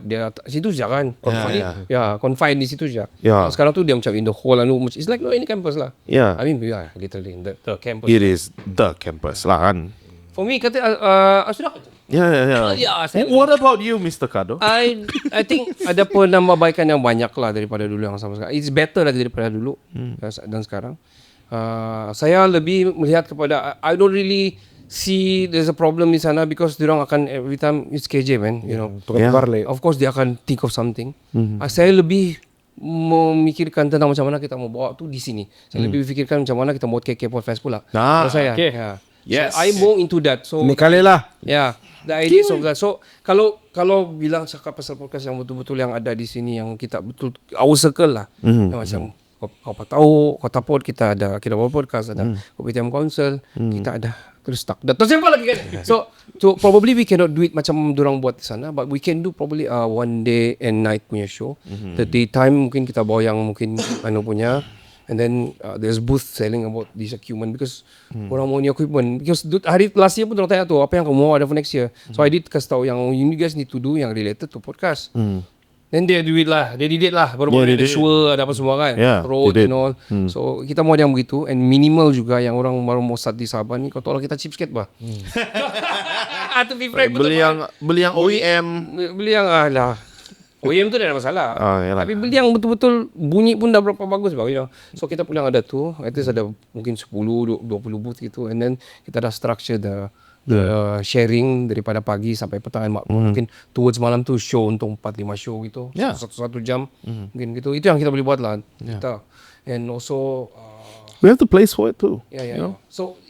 S3: dia situ saja kan. Confined di situ saja. Sekarang tu dia macam in the whole it's like any campus lah. I mean literally the campus.
S4: It is the campus lah kan.
S3: For me kata sudah.
S4: What about you, Mr. Kado?
S3: I think ada penambahbaikan yang banyak lah daripada dulu yang sama sekarang. It's better lagi daripada dulu dan sekarang. Saya lebih melihat kepada I don't really see there's a problem di sana because diorang akan every time it's KJ man, you know. Of course dia akan think of something. Saya lebih memikirkan tentang macam mana kita mau bawa tu di sini. Saya lebih fikirkan macam mana kita mau Kelpot Fest pula. Saya.
S4: Yes.
S3: So, I'm more into that. So
S1: Ni kali lah.
S3: the ideas of that. So kalau bilang cakap pasal podcast yang betul-betul yang ada di sini yang kita betul our circle lah. Macam kau tahu Kota Pod kita ada Kinabalu Podcast, ada Kopitiam Council, kita ada terus tak. Terus apa lagi kan? So probably we cannot do it macam dorang buat di sana, but we can do probably one day and night punya show. The daytime mungkin kita bawa yang mungkin punya. And then there's booth selling about this equipment because orang mau ni equipment because hari last year pun orang tanya tu apa yang kamu mau ada for next year. So I did kasih tahu yang you guys need to do yang related to podcast. Then they did it lah. Baru-baru ada show, ada apa semua kan. Road and all. So kita mau ada yang begitu and minimal juga yang orang baru mau start di Sabah ni. Kau tahu lah kita cheap skate bah. To be frank,
S4: beli yang OEM.
S3: Beli yang OEM tu dah ada masalah. Tapi beli yang betul-betul bunyi pun dah berapa bagus bagusnya. So kita pulang ada tu, at least ada mungkin 10-20 booth gitu, and then kita dah structure the sharing daripada pagi sampai petang, mungkin towards malam tu show untuk 4-5 show gitu. Satu jam mungkin gitu. Itu yang kita boleh buat lah. Kita. And also
S4: we have to place for it too.
S3: You know? So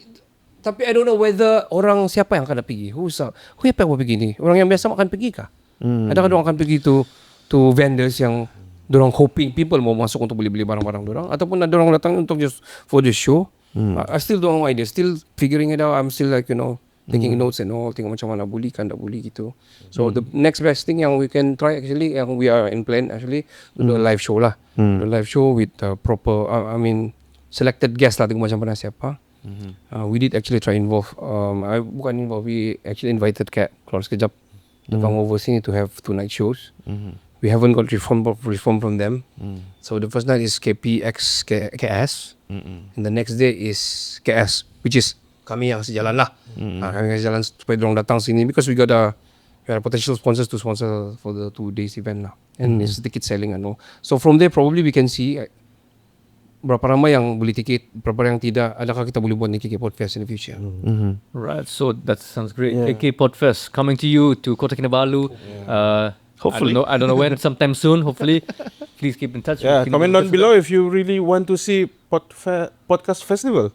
S3: tapi I don't know whether orang siapa yang akan pergi. Who yang mau pergi ni? Orang yang biasa akan pergi kah? Adakah orang akan pergi to vendors yang dorang hoping people mau masuk untuk beli barang-barang dorang, ataupun ada orang datang untuk just for the show? I still don't know idea, still figuring it out. I'm still like, you know, taking notes and all, tengok macam mana boleh kan tak boleh gitu. So the next best thing yang we can try actually, yang we are in plan actually, to do a live show lah. The live show with proper selected guest lah, tengok macam mana siapa. We did actually try involve we actually invited Kat keluar sekejap to come over sini to have 2 night shows. We haven't got reform from them. So the first night is KPX KS, and the next day is KS, which is kami yang sejalan lah. Kami yang sejalan supaya dorang datang sini because we got a potential sponsors to sponsor for the 2 days event lah, and it's ticket selling and all. So from there probably we can see berapa ramai yang beli tiket, berapa yang tidak. Adakah kita boleh buat ni Kelpot Fest in the future?
S2: Right, so that sounds great. Kelpot Fest coming to you to Kota Kinabalu. Hopefully, I don't know when, sometime soon. Hopefully, please keep in touch.
S1: Comment down below if you really want to see podcast festival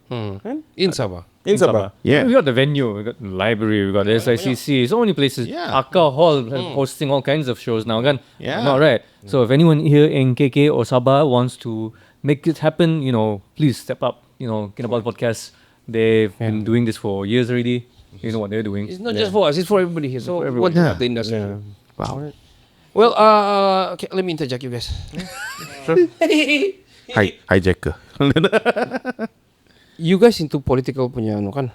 S3: in Sabah.
S1: In Sabah.
S2: Yeah, we got the venue, we got the library, we got the SICC, so many places. Akka Hall hosting all kinds of shows now, kan? No, right. So if anyone here in KK or Sabah wants to make it happen, you know, please step up. You know, Kinabalu Podcast, they've been doing this for years already. You know what they're doing.
S3: It's not just for us, it's for everybody here. So
S2: everyone.
S3: The industry.
S4: Wow.
S3: Well, okay, let me interject you guys.
S4: Hi Jacker.
S3: You guys into political punya kan?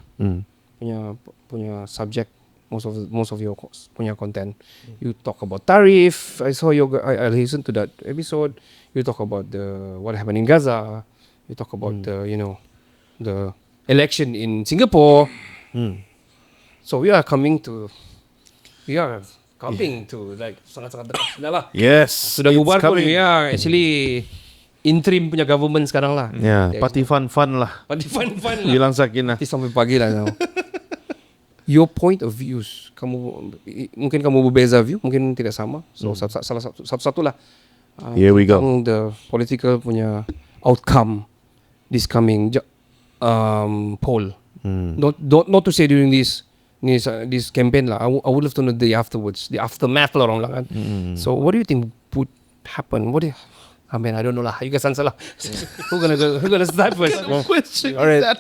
S3: Punya subject, most of your punya content. You talk about tariff. I listened to that episode. You talk about what happened in Gaza. We talk about the election in Singapore. So we are coming to like sangat-sangat dekat sudah lah.
S4: Yes.
S3: Sudah
S4: it's
S3: bubar pun
S4: coming.
S3: we are actually interim punya government sekarang lah.
S4: Yeah, party fun lah.
S3: Party fun lah.
S4: Bilang Sakin lah.
S3: Nanti sampai pagi lah now. Your point of views, mungkin kamu berbeza view, mungkin tidak sama. So salah satu lah.
S4: Here we go.
S3: The political punya outcome this coming poll. Not to say during this campaign lah. I would love to know the afterwards, the aftermath lah orang bilang kan. So what do you think would happen? I mean, I don't know lah. You guys answer lah. Who gonna start first?
S4: Question.
S1: Alright.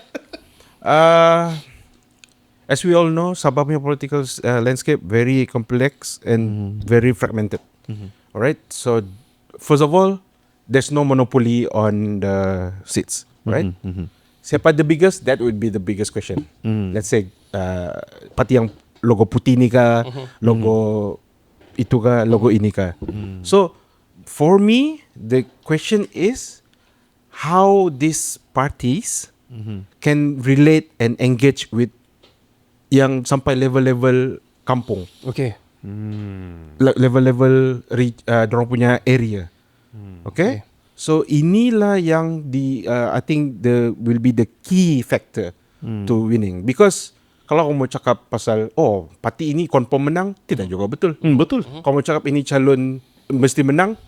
S1: As we all know, Sabah punya political landscape very complex and very fragmented. Alright. So first of all, there's no monopoly on the seats, right? Siapa the biggest? That would be the biggest question. Let's say parti yang logo putih ni kah, logo itu kah, logo ini kah. So for me, the question is how these parties can relate and engage with yang sampai level-level kampung.
S3: Okay.
S1: Level-level dorang punya area. Okay? So inilah yang I think will be the key factor to winning. Because kalau kamu cakap pasal parti ini confirm menang, tidak juga betul.
S4: Betul.
S1: Kamu cakap ini calon mesti menang,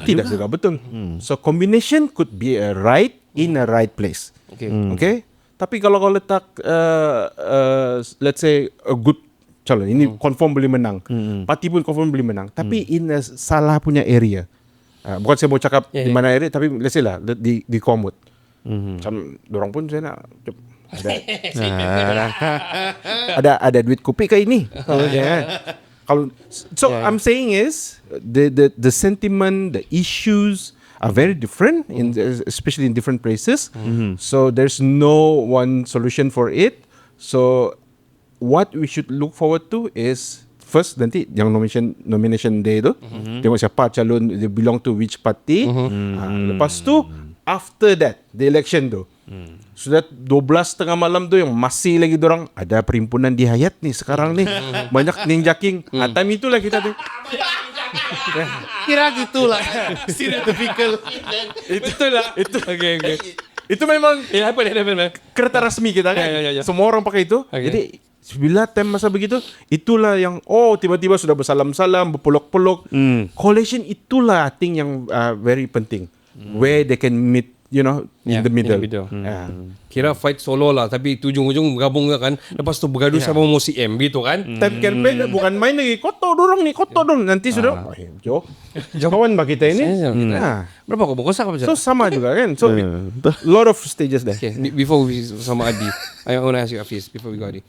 S1: tidak juga betul. So combination could be a right in a right place.
S3: Okay.
S1: Okay? Tapi kalau kau letak let's say a good calon, ini confirm boleh menang. Parti pun confirm boleh menang. Tapi in a salah punya area. Bukan saya mau cakap di mana area, tapi let's say lah di Komut. Macam dorang pun saya nak ada duit kopi ke ini. So I'm saying is the sentiment, the issues are very different especially in different places. So there's no one solution for it. So what we should look forward to is first nanti yang nomination day tu, tengok siapa calon, they belong to which party. Lepas tu after that the election tu, sudah 12:30 malam tu yang masih lagi dorang ada perhimpunan di Hayat ni sekarang ni banyak ninjaking. Time itulah kita tu
S3: Kira gitulah.
S1: stereotypical.
S3: Betul lah.
S1: Itu
S3: Okay.
S1: itu memang
S3: Apa man?
S1: kereta rasmi kita kan.
S3: Ya.
S1: Semua orang pakai itu.
S3: Okay.
S1: Jadi bila time masa begitu, itulah yang tiba-tiba sudah bersalam-salam, berpeluk-peluk. Coalition itulah I think yang very penting. Where they can meet, in the middle.
S3: Kira fight solo lah, tapi ujung-ujung bergabung kan. Lepas tu bergaduh sama mau CM gitu kan.
S1: Time campaign bukan main lagi. Kotor dorang. Nanti sudah kawan bagi kita ini.
S3: Berapa kau kosak apa?
S1: So sama juga kan. So lot of stages there.
S3: Okay, before we sama Adi, I want to ask you Haffiz before we go Adi.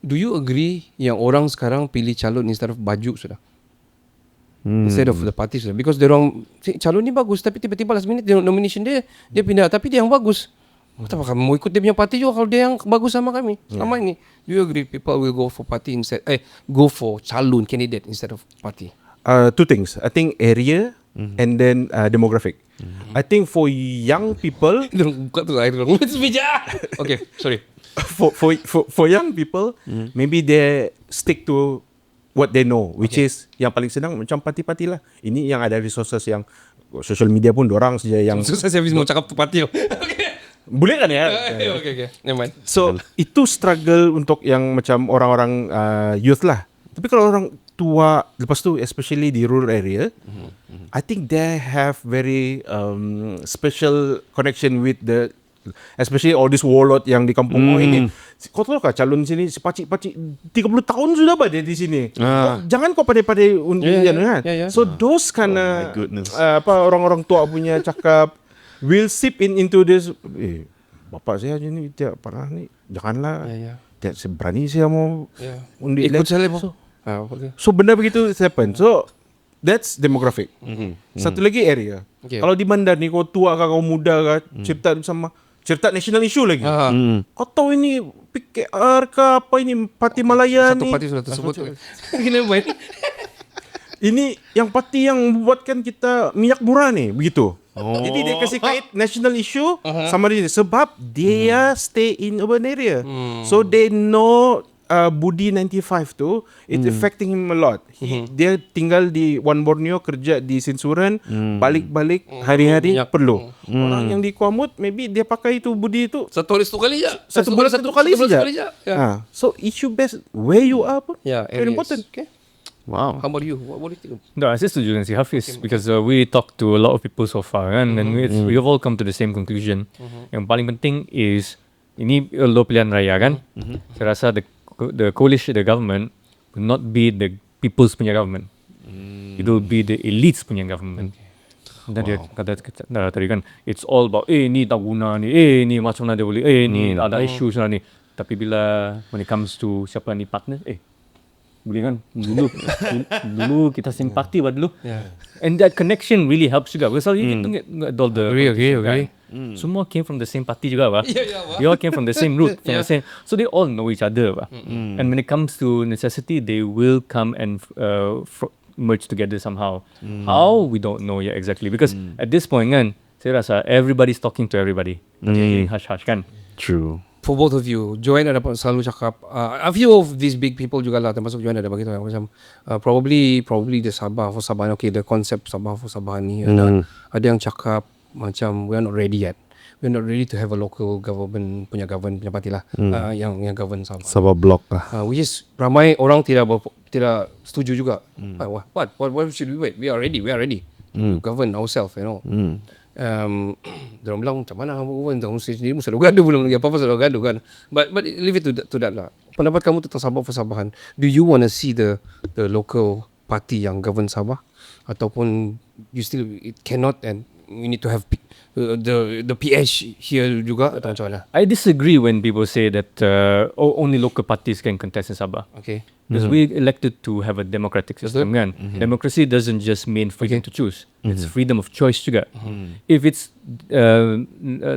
S3: Do you agree yang orang sekarang pilih calon instead of baju sudah? Instead of the party sudah. Because orang calon ni bagus, tapi tiba-tiba last minute nomination dia pindah, tapi dia yang bagus. Kenapa kamu mau ikut dia punya party juga kalau dia yang bagus sama kami? Sama ini. Do you agree people will go for party instead go for calon candidate instead of party?
S1: Two things. I think area and then demographic. I think for young people,
S3: Buka tu air dulu. Okay, sorry.
S1: for young people, maybe they stick to what they know, which is yang paling senang macam parti-parti lah. Ini yang ada resources yang social media pun dorang saja yang
S3: susah saya mau cakap parti. Okay.
S1: Boleh kan ya?
S3: Okay. Never mind.
S1: So itu struggle untuk yang macam orang-orang youth lah. Tapi kalau orang tua, lepas tu especially di rural area, I think they have very special connection with especially all this warlord yang di kampung ini. Kau tahu kah calon sini si pacik-pacik 30 tahun sudah dia di sini. Jangan kau pandai-pandai undian kan. So those kind orang-orang tua punya cakap will seep into this. Bapak saya ni tidak pernah ni. Janganlah. Tidak berani saya mau undi.
S3: Ikut saya
S1: So benda begitu happen. So that's demographic. Satu lagi area. Kalau di bandar ni kau tua kah kau muda kah, cerita national issue lagi. Kau tahu ini PKR ke apa ini parti Malaya
S3: Satu
S1: ni.
S3: parti sudah tersebut. Gini baik.
S1: Ini yang parti yang buatkan kita minyak murah ni, begitu. Jadi dia kasih kait national issue sama dia sebab dia stay in urban area. So they know Budi 95 tu it's affecting him a lot. Dia tinggal di One Borneo, kerja di Sinsuran, balik-balik hari-hari perlu. Orang yang di Kuamut maybe dia pakai tu Budi tu
S3: Satu hari satu kali je.
S1: satu bulan satu kali saja.
S3: Yeah.
S1: So issue based where you are pun
S3: Yeah,
S1: very
S3: areas.
S1: important.
S3: Okay.
S4: Wow.
S3: How about you? What do you think?
S2: No, saya setuju dengan si Haffiz because we talked to a lot of people so far kan, and we have all come to the same conclusion. Yang paling penting is ini lo pilihan raya kan. Saya rasa the coalition, the government will not be the people's punya government. It will be the elites punya government. Dan dia kata tadi kan, it's all about ni tak guna ni, ni macam mana dia boleh, ni ada issues lah ni. Tapi bila when it comes to siapa ni partner, boleh kan dulu kita simpati dulu. And that connection really helps juga because you can get all the
S3: Agree.
S2: semua came from the same party juga we all came from the same root from the same, so they all know each other and when it comes to necessity they will come and merge together somehow. How we don't know yet exactly because at this point kan saya rasa everybody's talking to everybody, hush kan.
S4: True.
S3: For both of you, Joanne ada selalu cakap a few of these big people jugalah, termasuk Joanne ada begitu macam probably the Sabah for Sabahan, okay, the concept Sabah for Sabahan ni ada yang cakap macam we are not ready yet. We are not ready to have a local government punya parti lah yang govern Sabah.
S4: Sabah block lah.
S3: Which is ramai orang tidak setuju juga. What should we wait? We are ready. To govern ourselves, you know. Diorang bilang macam mana govern sendiri mesti ada gaduh, belum lagi apa-apa sudah gaduh kan. But leave it to that lah. Pendapat kamu tentang Sabah for Sabahan, do you want to see the local party yang govern Sabah ataupun you still it cannot and we need to have the PH here juga atau macam mana?
S2: I disagree when people say that only local parties can contest in Sabah.
S3: Okay.
S2: Because we elected to have a democratic system kan. Democracy doesn't just mean freedom to choose. It's freedom of choice juga. If it's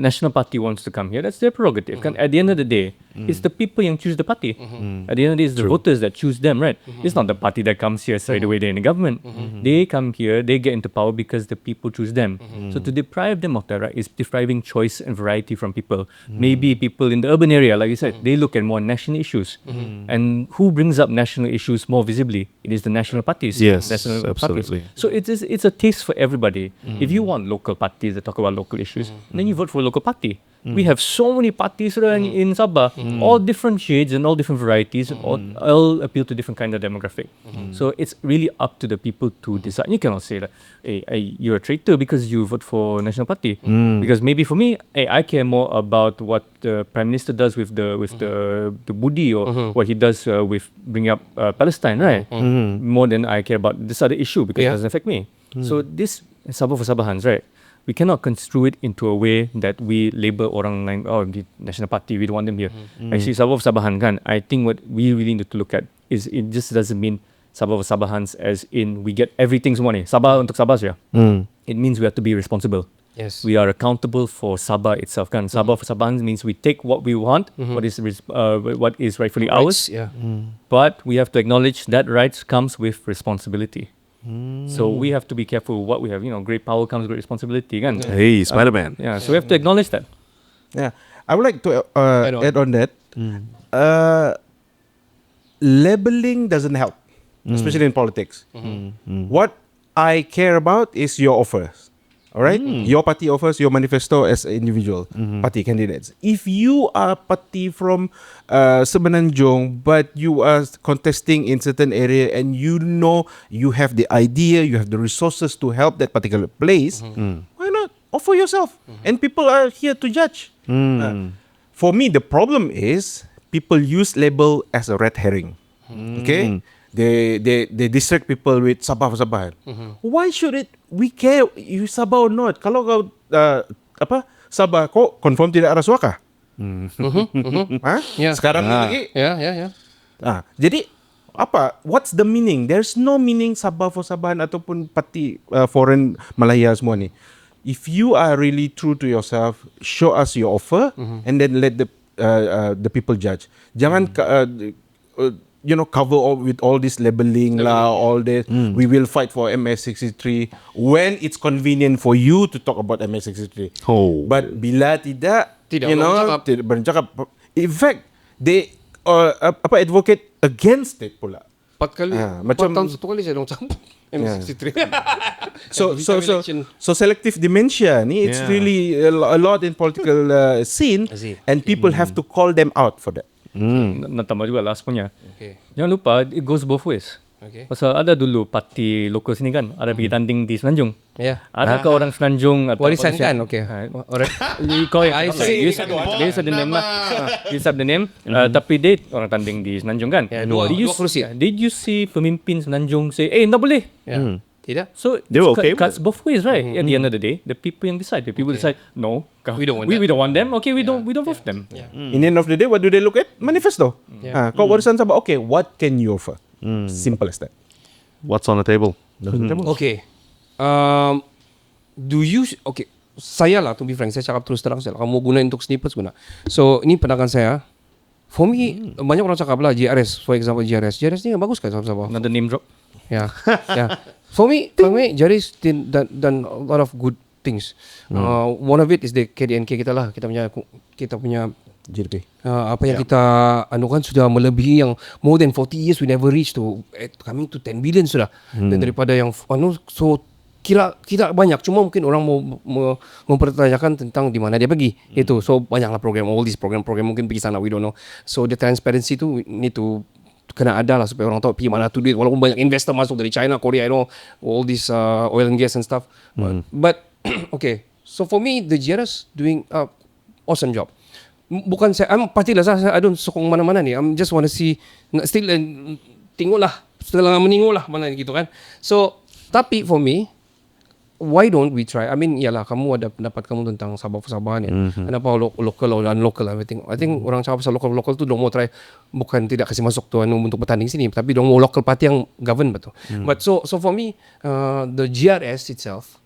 S2: national party wants to come here, that's their prerogative kan. At the end of the day, it's the people yang choose the party. At the end of the day, it's the voters that choose them, right? It's not the party that comes here straight away they're in the government. They come here, they get into power because the people choose them. So to deprive them of that right is depriving choice and variety from people. Maybe people in the urban area, like you said, they look at more national issues. And who brings up national issues more visibly? It is the national parties.
S4: Yes,
S2: national
S4: absolutely.
S2: Parties. So it's a taste for everybody. If you want local parties that talk about local issues, then you vote for a local party. We have so many parties in Sabah, all different shades and all different varieties, all appeal to different kind of demographic. So it's really up to the people to decide. You cannot say that, you're a traitor because you vote for National Party. Because maybe for me, I care more about what the Prime Minister does with the Budi or what he does with bringing up Palestine, right? More than I care about this other issue because it doesn't affect me. So this Sabah for Sabahans, right? We cannot construe it into a way that we label orang lain, the National Party, we don't want them here. Actually, Sabah for Sabahan kan, I think what we really need to look at is it just doesn't mean Sabah for Sabahans as in we get everything semua ni. Sabah untuk Sabah saja. It means we have to be responsible.
S3: Yes.
S2: We are accountable for Sabah itself kan. Sabah for Sabahans means we take what we want, what is rightfully ours.
S3: Yeah.
S2: But we have to acknowledge that rights comes with responsibility. So we have to be careful what we have. Great power comes with responsibility kan.
S4: Hey, Spider-Man.
S2: So we have to acknowledge that.
S1: Yeah, I would like to add on that. Labeling doesn't help, especially in politics. What I care about is your offers. All right, your party offers, your manifesto as an individual party candidates. If you are party from Semenanjung, but you are contesting in certain area and you know you have the idea, you have the resources to help that particular place, why not offer yourself? And people are here to judge. For me, the problem is people use label as a red herring. Okay. They distract people with Sabah for Sabahan. Why should we care you Sabah or not? Kalau kau Sabah, kau confirm tidak ada suaka. Sekarang lagi.
S3: Yeah.
S1: Jadi what's the meaning? There's no meaning Sabah for Sabahan ataupun parti foreign Malaya semua ni. If you are really true to yourself, show us your offer and then let the people judge. Jangan cover with all this labeling lah, all this. We will fight for MS63 when it's convenient for you to talk about MS63. But bila tidak tidak bercakap. In fact, they advocate against it pula.
S3: 4 kali, 4 tahun 1 kali saya dong campur MS63.
S1: So selective dementia ni, it's really a lot in political scene, and people have to call them out for that.
S2: Nak tambah juga last punya. Jangan lupa, it goes both ways. Pasal ada dulu parti lokal sini kan, ada pergi tanding di Semenanjung. Adakah orang Semenanjung atau
S3: warisan kan?
S2: You said the name lah. You said the name. Tapi dia orang tanding di Semenanjung kan. Did you see pemimpin Semenanjung say, tak boleh?
S3: Tidak.
S2: So it cuts both ways, right? At the end of the day, the people yang decide. The people decide, no, we don't want them. Okay, we don't vote them.
S1: In the end of the day, what do they look at? Manifesto. Kau warisan Sabah. Okay, what can you offer? Simple as that.
S4: What's on the table?
S3: Okay. Saya lah, to be frank, saya cakap terus terang, kamu guna untuk snippets guna. So ini pandangan saya. For me, banyak orang cakap lah GRS, for example GRS ni bagus kan Sabah.
S2: Another name drop.
S3: Yeah. For me, GRS done a lot of good things. One of it is the KDNK kita lah, kita punya
S1: GDP.
S3: Apa yang kita anukan sudah melebihi yang more than 40 years we never reach to coming to 10 billion sudah. Dan daripada yang so kira banyak, cuma mungkin orang mau mempertanyakan tentang di mana dia pergi. Itu so banyaklah program, all these program mungkin pergi sana, we don't know. So the transparency tu need to kena ada lah supaya orang tahu pergi mana tu duit, walaupun banyak investor masuk dari China, Korea, all this oil and gas and stuff. But okay, so for me the GRS doing awesome job. Bukan saya, pastilah saya I don't sokong mana-mana ni. I'm just want to see, still tengoklah, setelah menengoklah mana gitu kan. So, tapi for me, why don't we try? I mean, yalah, kamu ada pendapat kamu tentang Sabah-Sabahan ya. Kenapa local or non-local, everything. I think orang cakap pasal local tu dong mau try, bukan tidak kasih masuk tu untuk bertanding sini, tapi dong mau local party yang govern betul. But so for me, the GRS itself,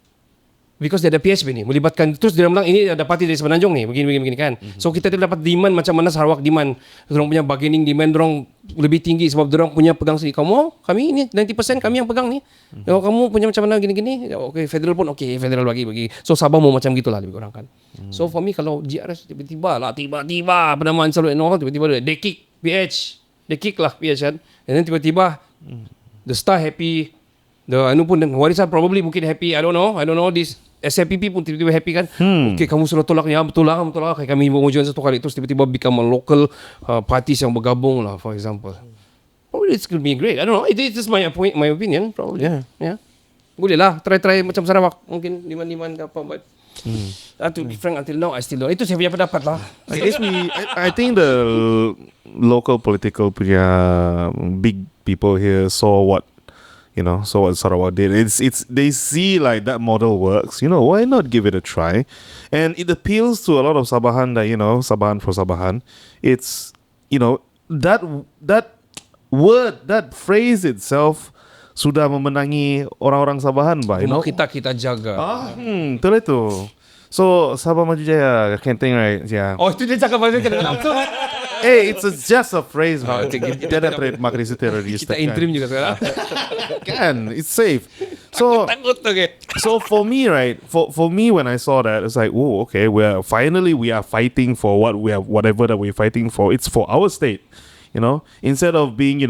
S3: because dia ada PHB ni, melibatkan terus dia bilang ini ada parti dari Semenanjung ni, begini kan. So kita dapat demand macam mana Sarawak demand, orang punya bargaining demand orang lebih tinggi sebab orang punya pegang sendiri. Kamu, kami ini 90% kami yang pegang ni. Kalau kamu punya macam mana gini-gini, okay, federal pun okay, federal bagi. So Sabah mau macam gitulah lebih kurang kan. So for me kalau GRS tiba-tiba penamaan selalu tiba-tiba they kick PH, they kick lah PH kan. And then tiba-tiba the star happy, the pun warisan probably mungkin happy, I don't know this SLPP pun tiba-tiba happy kan. Okay, kamu sudah tolak ni, betul lah. Okay, kami mengujuan satu kali, terus tiba-tiba become a local parties yang bergabung lah, for example. Probably it's going to be great. I don't know. It's just my opinion, probably. Yeah. Boleh lah, try macam Sarawak. Mungkin liman ke apa, but to be frank, until now, I still don't. Itu saya punya pendapat lah.
S4: I think the local political punya big people here saw what Sarawak did. It's they see like that model works. Why not give it a try? And it appeals to a lot of Sabahan that Sabahan for Sabahan. It's that word, that phrase itself sudah memenangi orang-orang Sabahan, bah.
S3: Kita jaga.
S4: Betul itu. So Sabah Maju Jaya, I can't think right. Yeah.
S3: Oh, itu dia cakap macam
S4: Hey, it's just a phrase, man. Dia ada trademark di situ register.
S3: Kita interim juga sekarang.
S4: Kan, it's safe. So for me, right? For me, when I saw that, it's like, oh, okay, we are fighting for whatever that we're fighting for. It's for our state, Instead of being,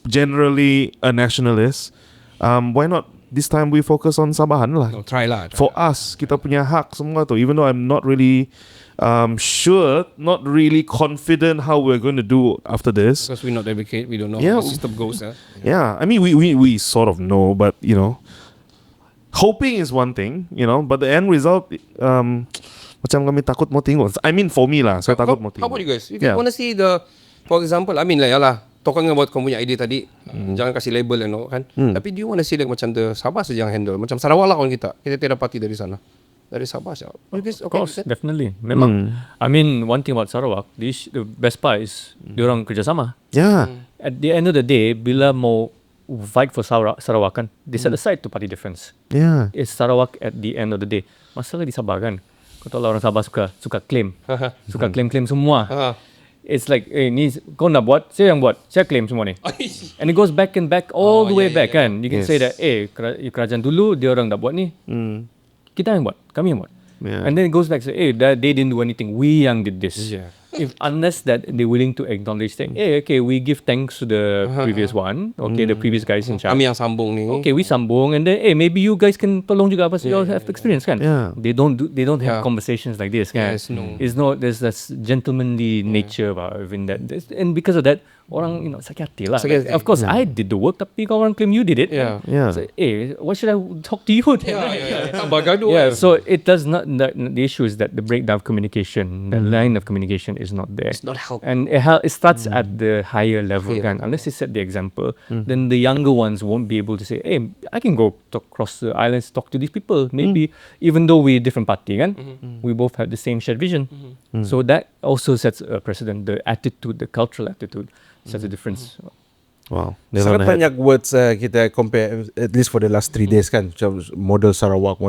S4: generally a nationalist, why not this time we focus on Sabahan lah?
S3: Try lah.
S4: For us, kita punya hak semua tu. Even though I'm not really sure, not really confident how we're going to do after this.
S3: Because we not advocate, we don't know how the system goes.
S4: Yeah, I mean, we sort of know, but hoping is one thing, but the end result, macam kami takut mau tengok. I mean, for me lah, saya takut mau tengok.
S3: How about you guys? If you want to see for example, I mean lah, talking about kamu punya idea tadi, jangan kasih label kan. Tapi do you want to see macam the Sabah saja yang handle, macam Sarawak lah kawan kita tidak parti dari sana. Dari Sabah siapa?
S2: Of course, definitely. Memang. I mean, one thing about Sarawak, the best part is diorang kerjasama.
S4: Yeah.
S2: At the end of the day, bila mau fight for Sarawak kan, they set aside to party difference.
S4: Yeah.
S2: It's Sarawak at the end of the day. Masalah di Sabah kan, kau tahu lah orang Sabah suka claim, suka claim semua. it's like ni kau nak buat, saya yang buat, saya claim semua ni. And it goes back and back all the way back kan. You can say that kerajaan dulu dia orang dah buat ni. Kita yang buat, kami yang buat. And then it goes back to they didn't do anything, we yang did this. If unless that they're willing to acknowledge that okay, we give thanks to the previous one, the previous guys in charge.
S3: Kami yang sambung ni.
S2: Okay, we sambung, and then maybe you guys can tolong juga pasal you all have experience kan. They don't have conversations like this kan. It's not, there's this gentlemanly nature in that, and because of that orang sakit hati lah. Of course I did the work, tapi kau orang claim you did it. So, why should I talk to you then? So it does not, the issue is that the breakdown of communication, the line of communication is not there.
S3: It's not helpful.
S2: And it starts at the higher level kan. Unless they set the example, then the younger ones won't be able to say, I can go across the islands, talk to these people. Maybe even though we're different party kan, we both have the same shared vision. So that also sets a precedent. The attitude, the cultural attitude sets a difference.
S4: Wow.
S1: Sangat banyak words kita compare, at least for the last 3 days kan, model Sarawak.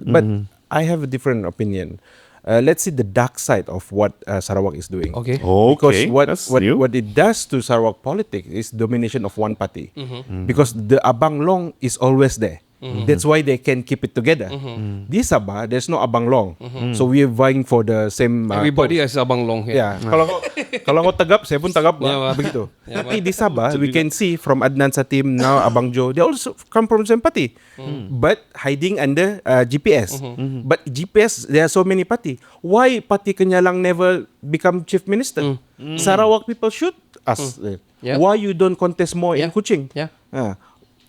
S1: But I have a different opinion. Let's see the dark side of what Sarawak is doing. Because what it does to Sarawak politics is domination of one party. Because the Abang Long is always there. That's why they can keep it together. Di Sabah, there's no Abang Long. So we're vying for the same...
S3: Everybody has Abang Long here.
S1: Yeah. Kalau kau tagap, saya pun tagap. Begitu. Tapi di Sabah, we can see from Adnan Satim, now Abang Jo, they also come from the same party. But hiding under GPS. But GPS, there are so many party. Why Parti Kenyalang never become chief minister? Sarawak people should ask. Why you don't contest more in Kuching?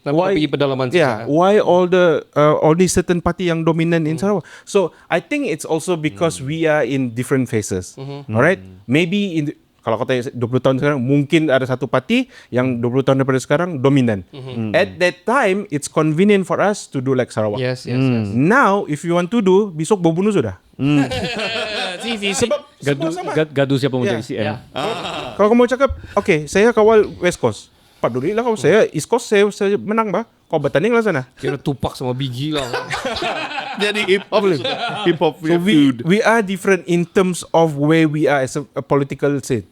S1: Why all these certain party yang dominant in Sarawak? So I think it's also because we are in different phases. Alright, maybe kalau kata 20 tahun sekarang, mungkin ada satu parti yang 20 tahun daripada sekarang dominan. At that time, it's convenient for us to do like Sarawak.
S3: Yes.
S1: Now, if you want to do, besok berbunuh sudah. Sebab
S2: gaduh siapa mau jadi CM.
S1: Kalau kamu cakap, okay, saya kawal West Coast. Paduli lah kau, saya East Coast, saya menang bah. Kau bertanding lah sana.
S3: Kira Tupac sama Biggie lah.
S4: Jadi hip-hop
S1: so we are different in terms of where we are as a political scene.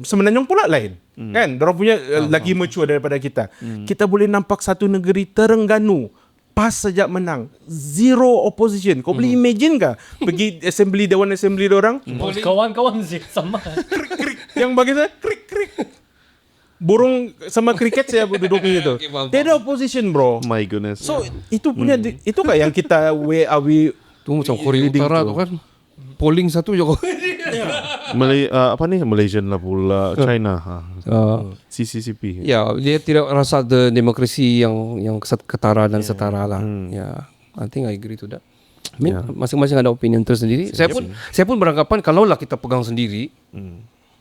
S1: Semenanjung pula lain. Kan? Diorang punya lagi mature daripada kita. Kita boleh nampak satu negeri Terengganu pas sejak menang, zero opposition. Kau boleh imagine kah pergi assembly, Dewan Assembly diorang,
S2: kawan-kawan sih sama.
S1: yang bagi saya krik burung sama kriket saya duduk gitu. Tidak opposition bro.
S4: My goodness.
S1: So itu punya itu kah yang kita where are we
S3: tu macam Korea Utara tu kan. Polling satu je kau.
S4: Malaysian lah pula, China. CCCP.
S3: Ya, dia tidak rasa the demokrasi yang ketara dan setara lah. Ya, I think I agree to that. Masing-masing ada opinion tersendiri. Saya pun beranggapan kalaulah kita pegang sendiri,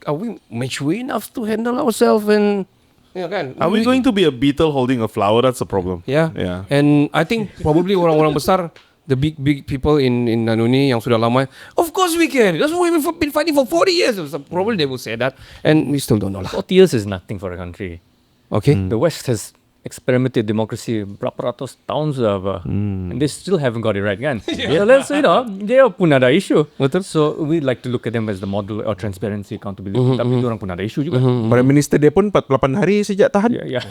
S3: are we mature enough to handle ourselves and kan?
S4: Are we going to be a beetle holding a flower? That's the problem.
S3: Yeah. And I think probably orang-orang besar, the big people in Nanuni yang sudah lama, of course we can. That's why we've been fighting for 40 years. So probably they will say that, and we still don't know lah.
S2: 40 years is nothing for a country.
S3: Okay.
S2: The West has experimented democracy berapa ratus tahun sudah, and they still haven't got it right kan. So let's dia pun ada issue. Betul. So we like to look at them as the model of transparency, accountability. Tapi orang pun ada issue juga.
S1: Prime Minister dia pun 48 hari sejak tahan.
S2: Yeah.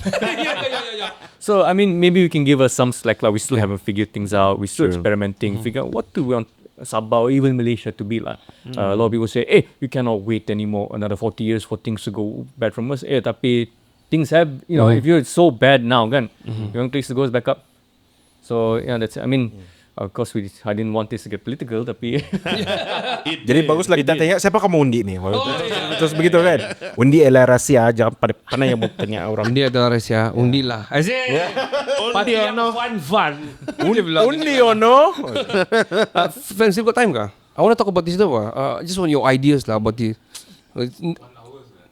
S2: So I mean, maybe we can give us some slack lah. We still haven't figured things out. We're still experimenting. Figure out what do we want Sabah or even Malaysia to be like. A lot of people say, you cannot wait anymore another 40 years for things to go bad from us. Tapi things have, if you're so bad now, kan, you want things to go back up. So that's. I mean, of course, I didn't want this to get political, tapi.
S1: Jadi baguslah kita tanya siapa kamu undi ni. Terus begitu kan. Undi adalah rahsia, jangan pada yang mau tanya orang.
S3: Undi adalah rahsia, undilah.
S4: Undi
S3: fun.
S1: Undi ono.
S3: Friends, still got time kah? I want to talk about this though. Just want your ideas lah about this.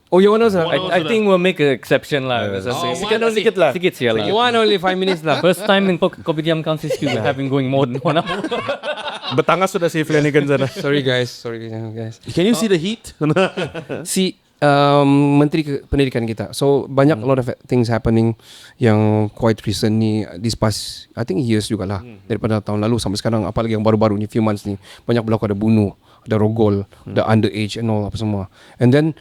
S3: Oh, you want to?
S2: I think we'll make an exception lah. Sikit lah.
S3: One only 5 minutes lah.
S2: First time in Kopitiam Council School having going more than 1 hour.
S1: Bertangas sudah si Flanagan sana.
S3: Sorry guys.
S4: Can you see the heat?
S3: Si Menteri Pendidikan kita. So banyak a lot of things happening yang quite recent ni, this past I think years jugalah, daripada tahun lalu sampai sekarang, apalagi yang baru-baru ni few months ni banyak berlaku, ada bunuh, the rogol, the underage and all apa semua. And then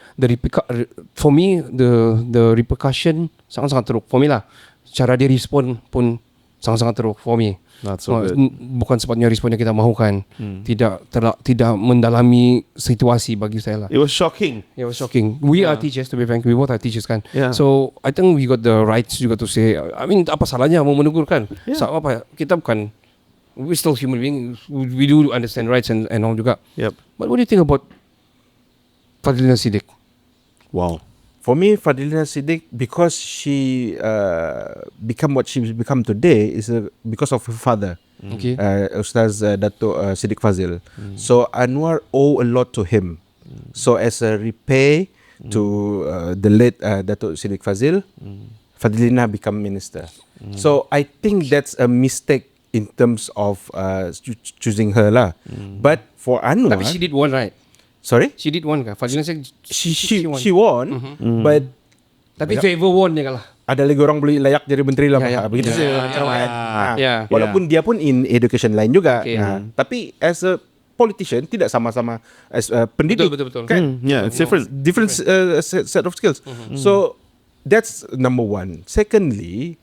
S3: for me the repercussion sangat-sangat teruk for me lah. Cara dia respon pun sangat-sangat teruk for me.
S4: Not so good.
S3: Bukan sepatutnya respon yang kita mahukan. Tidak mendalami situasi bagi saya lah.
S4: It was shocking.
S3: It was shocking. We are teachers, to be frank. We both are teachers kan.
S4: Yeah.
S3: So I think we got the rights juga to say. I mean, apa salahnya mau menegur kan?
S4: Yeah.
S3: Apa kita bukan. We still human beings. We do understand rights and all juga.
S4: Yep.
S3: But what do you think about Fadilina Siddiq?
S4: Wow.
S1: For me, Fadilina Siddiq, because she become what she become today, is because of her father,
S3: Okay.
S1: Ustaz Dato Siddiq Fazil. So Anwar owe a lot to him. So as a repay to the late Dato Siddiq Fazil, Fadilina become minister. So I think that's a mistake in terms of choosing her lah. But for Anwar,
S3: Tapi she did one right.
S1: sorry,
S3: She did one kan. Fadilina Siddiq
S1: she won, but
S3: Tapi favor won dia kalah.
S1: ada lagi orang boleh layak jadi menteri lah.
S3: Ya, ya.
S1: Begitu saja.
S3: Ya.
S1: Walaupun dia pun in education line juga.
S3: Okay.
S1: Tapi as a politician tidak sama-sama as a pendidik.
S3: Betul.
S1: Kan?
S4: Yeah, it's different.
S1: Different set of skills. So that's number one. Secondly,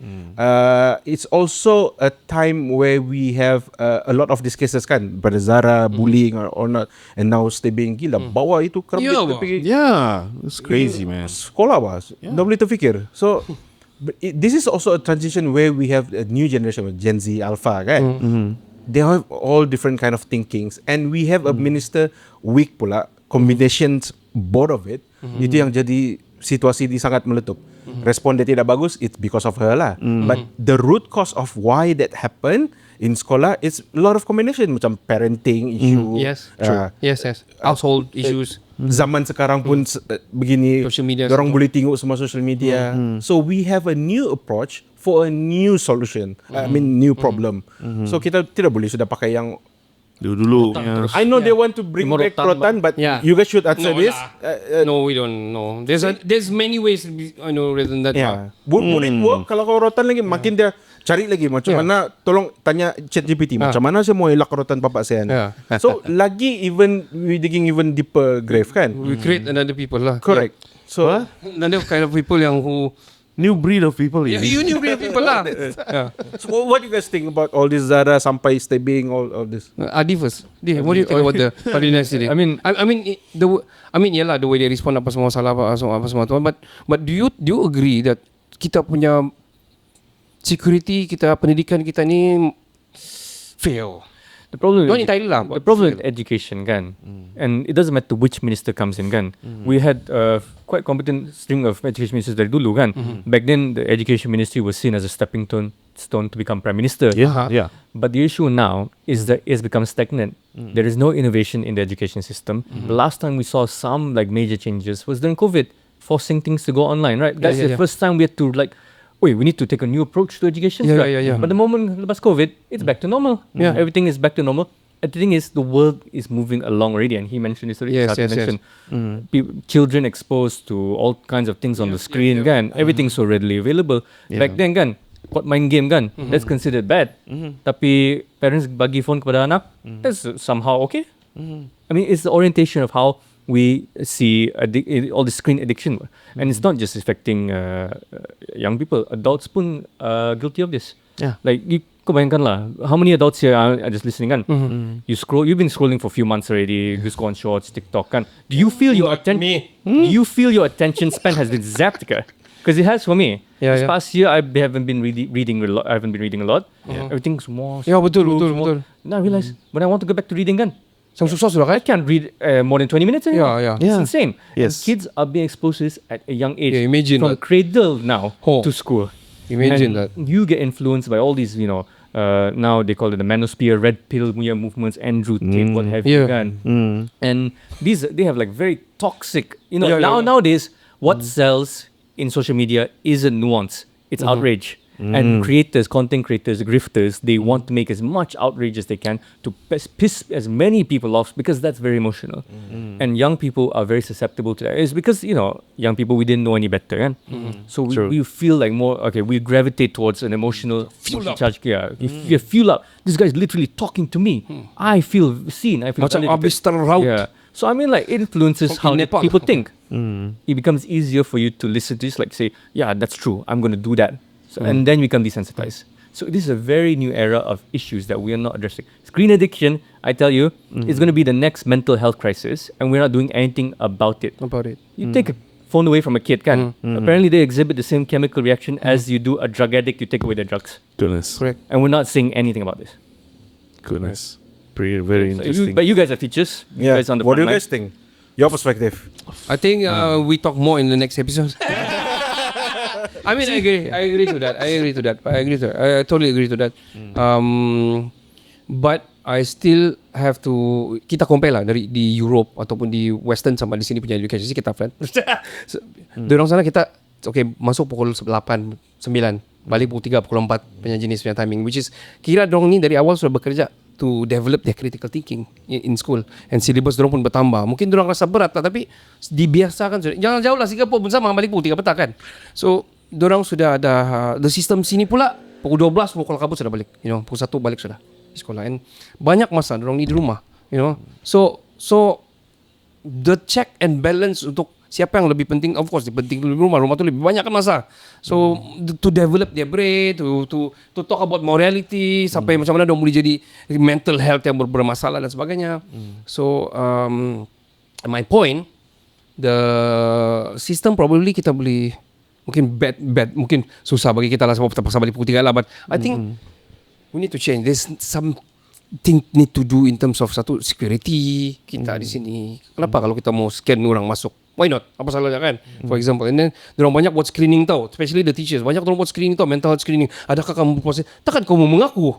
S1: it's also a time where we have a lot of these cases kan, pada Zara bullying or not, and now stabbing, gila bawa itu kerapit
S3: Ya,
S1: pergi
S4: Yeah, it's crazy, man.
S1: sekolah bas, dah boleh terfikir. So this is also a transition where we have a new generation, Gen Z, Alpha kan. They have all different kind of thinkings, and we have a minister weak pula, combinations both of it. Itu yang jadi situasi di sangat meletup. Respon dia tidak bagus, it's because of her lah. But the root cause of why that happened in sekolah is a lot of combination, macam parenting issue.
S3: Yes, true. Yes. Household issues.
S1: Zaman sekarang pun begini,
S3: Social media
S1: orang
S3: semua.
S1: boleh tengok semua social media. So we have a new approach for a new solution. I mean new problem. So kita tidak boleh sudah pakai yang
S4: Dulu.
S1: I know they want to bring back rotan, but
S3: Yeah.
S1: you guys should answer
S3: No
S1: this.
S3: lah. No, we don't know. There's many ways I know rather than that.
S1: Yeah. Boleh work kalau kau rotan lagi, makin dia cari lagi macam mana, tolong tanya ChatGPT macam mana saya mau elak rotan bapak saya.
S3: Yeah.
S1: So lagi even we digging even deeper grave kan.
S3: We create another people lah.
S1: Correct. So
S3: Another kind of people yang who
S4: New breed of people.
S3: you new breed of people lah. Yeah.
S1: So what do you guys think about all this Zara sampai stabbing all this?
S3: Adi first. What do you think about the Fadilina Siddiq? I mean, yalah the way they respond apa semua salah apa semua tu. But do you agree that kita punya security, kita pendidikan kita ni fail?
S2: The problem,
S3: Not entirely lah.
S2: the problem with education kan, and it doesn't matter which minister comes in kan. We had quite competent string of education ministers dari dulu kan. Back then, the education ministry was seen as a stepping stone to become prime minister.
S4: Yeah.
S2: But the issue now is that it's become stagnant. There is no innovation in the education system. The last time we saw some like major changes was during COVID, forcing things to go online, right? That's the first time we had to like, we need to take a new approach to education.
S3: Yeah,
S2: right?
S3: yeah, yeah.
S2: But the moment lepas COVID, it's back to normal.
S3: Yeah.
S2: Everything is back to normal. And the thing is, the world is moving along already, and he mentioned this already.
S3: Yes,
S2: Kati
S3: yes, yes.
S2: mentioned children exposed to all kinds of things on the screen, kan? Everything's so readily available. Back then, kan, buat main game, kan, that's considered bad. Tapi parents bagi phone kepada anak, that's somehow okay. I mean, it's the orientation of how we see all the screen addiction, and it's not just affecting young people. Adults pun guilty of this.
S3: Yeah.
S2: Like kau bayangkan lah, how many adults here are just listening kan? You've been scrolling for a few months already. You scroll on Shorts, TikTok kan? Do you feel your attention? Do you feel your attention span has been zapped? Because it has for me.
S3: Yeah,
S2: this
S3: yeah.
S2: past year I haven't been reading a lot. I haven't been reading a lot. Everything's more.
S3: Ya, betul.
S2: Now I realize when I want to go back to reading kan,
S3: Sang susah sudah
S2: I
S3: kan?
S2: can't read more than 20 minutes anymore.
S3: Yeah.
S2: It's insane.
S4: Yes.
S2: And kids are being exposed to this at a young age.
S3: Yeah, imagine
S2: from
S3: that.
S2: cradle now
S3: Oh.
S2: to school.
S3: Imagine
S2: And
S3: that.
S2: you get influenced by all these, now they call it the manosphere, red pill movements, Andrew Tate, what have you,
S3: Yeah.
S2: kan? And they have like very toxic,
S3: Yeah, yeah.
S2: nowadays, what sells in social media isn't nuance, it's outrage. And creators, content creators, grifters, they want to make as much outrage as they can to piss as many people off because that's very emotional. And young people are very susceptible to that. It's because, young people, we didn't know any better. Kan? So we feel like more, we gravitate towards an emotional charge. Yeah, you feel up. This guy's literally talking to me. I feel seen. I feel
S3: Macam
S2: validated.
S3: habis terraut.
S2: Yeah. So it influences how
S3: Nepal.
S2: people think. It becomes easier for you to listen to this, like say, yeah, that's true. I'm going to do that. So, and then we become desensitized. So this is a very new era of issues that we are not addressing. Screen addiction, I tell you, is going to be the next mental health crisis, and we're not doing anything about it. You take a phone away from a kid, can? Apparently they exhibit the same chemical reaction as you do a drug addict, you take away their drugs.
S4: Goodness.
S3: Correct.
S2: And we're not saying anything about this.
S4: Goodness. Very
S2: So
S4: interesting.
S2: but you guys are teachers. You guys on the
S1: What do you
S2: front
S1: guys think? Your perspective.
S3: I think we talk more in the next episode. I mean, I agree to that. I totally agree to that. But I still have to, kita compare lah di Europe ataupun di Western sama di sini punya education kita friend. So, dorang sana kita masuk pukul 8, 9, balik pukul 3, pukul 4 punya jenis punya timing, which is kira dorang ni dari awal sudah bekerja to develop their critical thinking in school, and syllabus dorang pun bertambah. Mungkin dorang rasa berat lah, tapi dibiasakan sudah. Jangan jauh lah, Singapore pun sama, balik pukul 3 petang kan. So dorang sudah ada the system sini pula pukul 12 pukul kabut sudah balik, pukul 1 balik sudah di sekolah, and banyak masa dorang ni di rumah, so the check and balance untuk siapa yang lebih penting, of course penting di rumah tu lebih banyak kan masa. So to develop their brain, to talk about morality, sampai macam mana dia boleh jadi mental health yang bermasalah dan sebagainya. So my point, the system probably kita boleh mungkin bad mungkin susah bagi kita lah sebab terpaksa balik pukul 3 lah, but I think we need to change. There's something need to do in terms of satu security kita di sini. Kenapa kalau kita mau scan orang masuk? Why not? Apa salahnya kan? For example, and then dorang banyak buat screening tau, especially the teachers. Banyak dorang buat screening tau, mental health screening. Adakah kamu puas? Takkan kamu mengaku?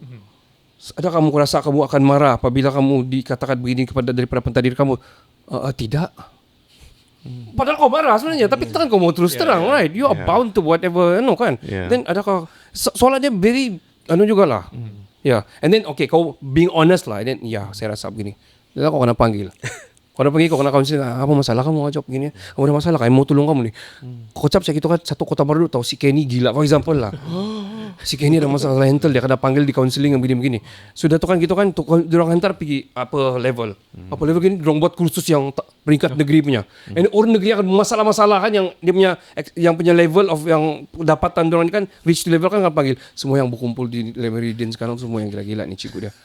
S3: Adakah kamu rasa kamu akan marah apabila kamu dikatakan begini daripada pentadir kamu? Tidak. Padahal kau marah sebenarnya, tapi takkan kau mau terus terang, right? You are bound to whatever, kan? Then adakah soalannya very jugalah. And then kau being honest lah, and then saya rasa begini. Dan kau kena panggil. Kau dah pergi, kau kena kaunseling, apa masalah kamu jawab begini? Kamu ada masalah, kamu mau tolong kamu ni. Kau cap saya gitu kan, satu kota baru tahu si Kenny gila, for example lah. Si Kenny ada masalah mental, dia kena panggil di kaunseling yang begini-begini. Sudah tu kan gitu kan, diorang hantar pergi apa level. Apa level gini, diorang buat kursus yang peringkat negeri punya. And orang negeri akan masalah-masalah kan yang dia punya level of yang pendapatan diorang ni kan reach to level kan akan panggil semua yang berkumpul di Meridian sekarang, semua yang gila-gila ni cikgu dia.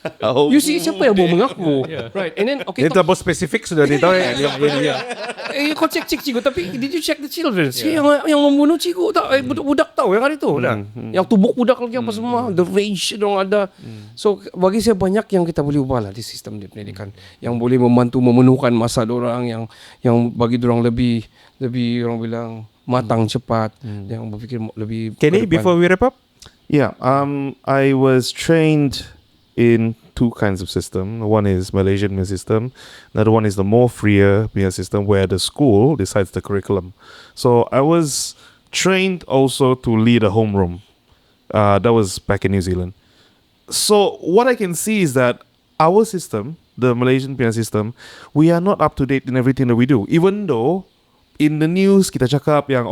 S3: You see, siapa yang mau mengaku? Right. And then
S1: Itu bos spesifik sudah ditahu ya.
S3: Kau cek cikgu, tapi did you check the children? Si yang membunuh cikgu tak, budak tahu yang hari tu dah. Yang tubuh budak lagi apa semua, the rage dong ada. So bagi saya banyak yang kita boleh ubah lah di sistem di pendidikan yang boleh membantu memenuhkan masa dorang, yang bagi dorang lebih orang bilang matang cepat, yang berfikir lebih.
S1: Kenny, before we wrap up?
S4: Yeah, I was trained in two kinds of system. One is Malaysian punya system. Another one is the more freer punya system where the school decides the curriculum. So I was trained also to lead a homeroom. That was back in New Zealand. So what I can see is that our system, the Malaysian punya system, we are not up to date in everything that we do. Even though in the news kita cakap yang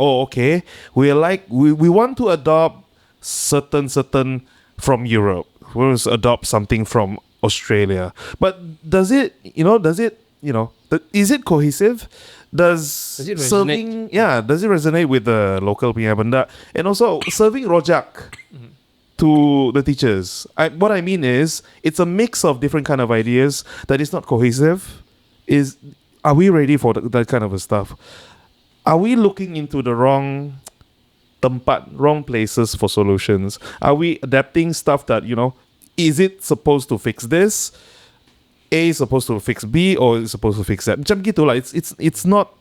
S4: we want to adopt certain from Europe. We want to adopt something from Australia. But is it cohesive? Does it
S3: resonate?
S4: Does it resonate with the local punya benda? And also serving rojak to the teachers. What I mean is, it's a mix of different kind of ideas that is not cohesive. Are we ready for that kind of a stuff? Are we looking into the wrong places for solutions? Are we adapting stuff that, is it supposed to fix this? A is supposed to fix B, or is supposed to fix that? Macam gitu lah. It's not,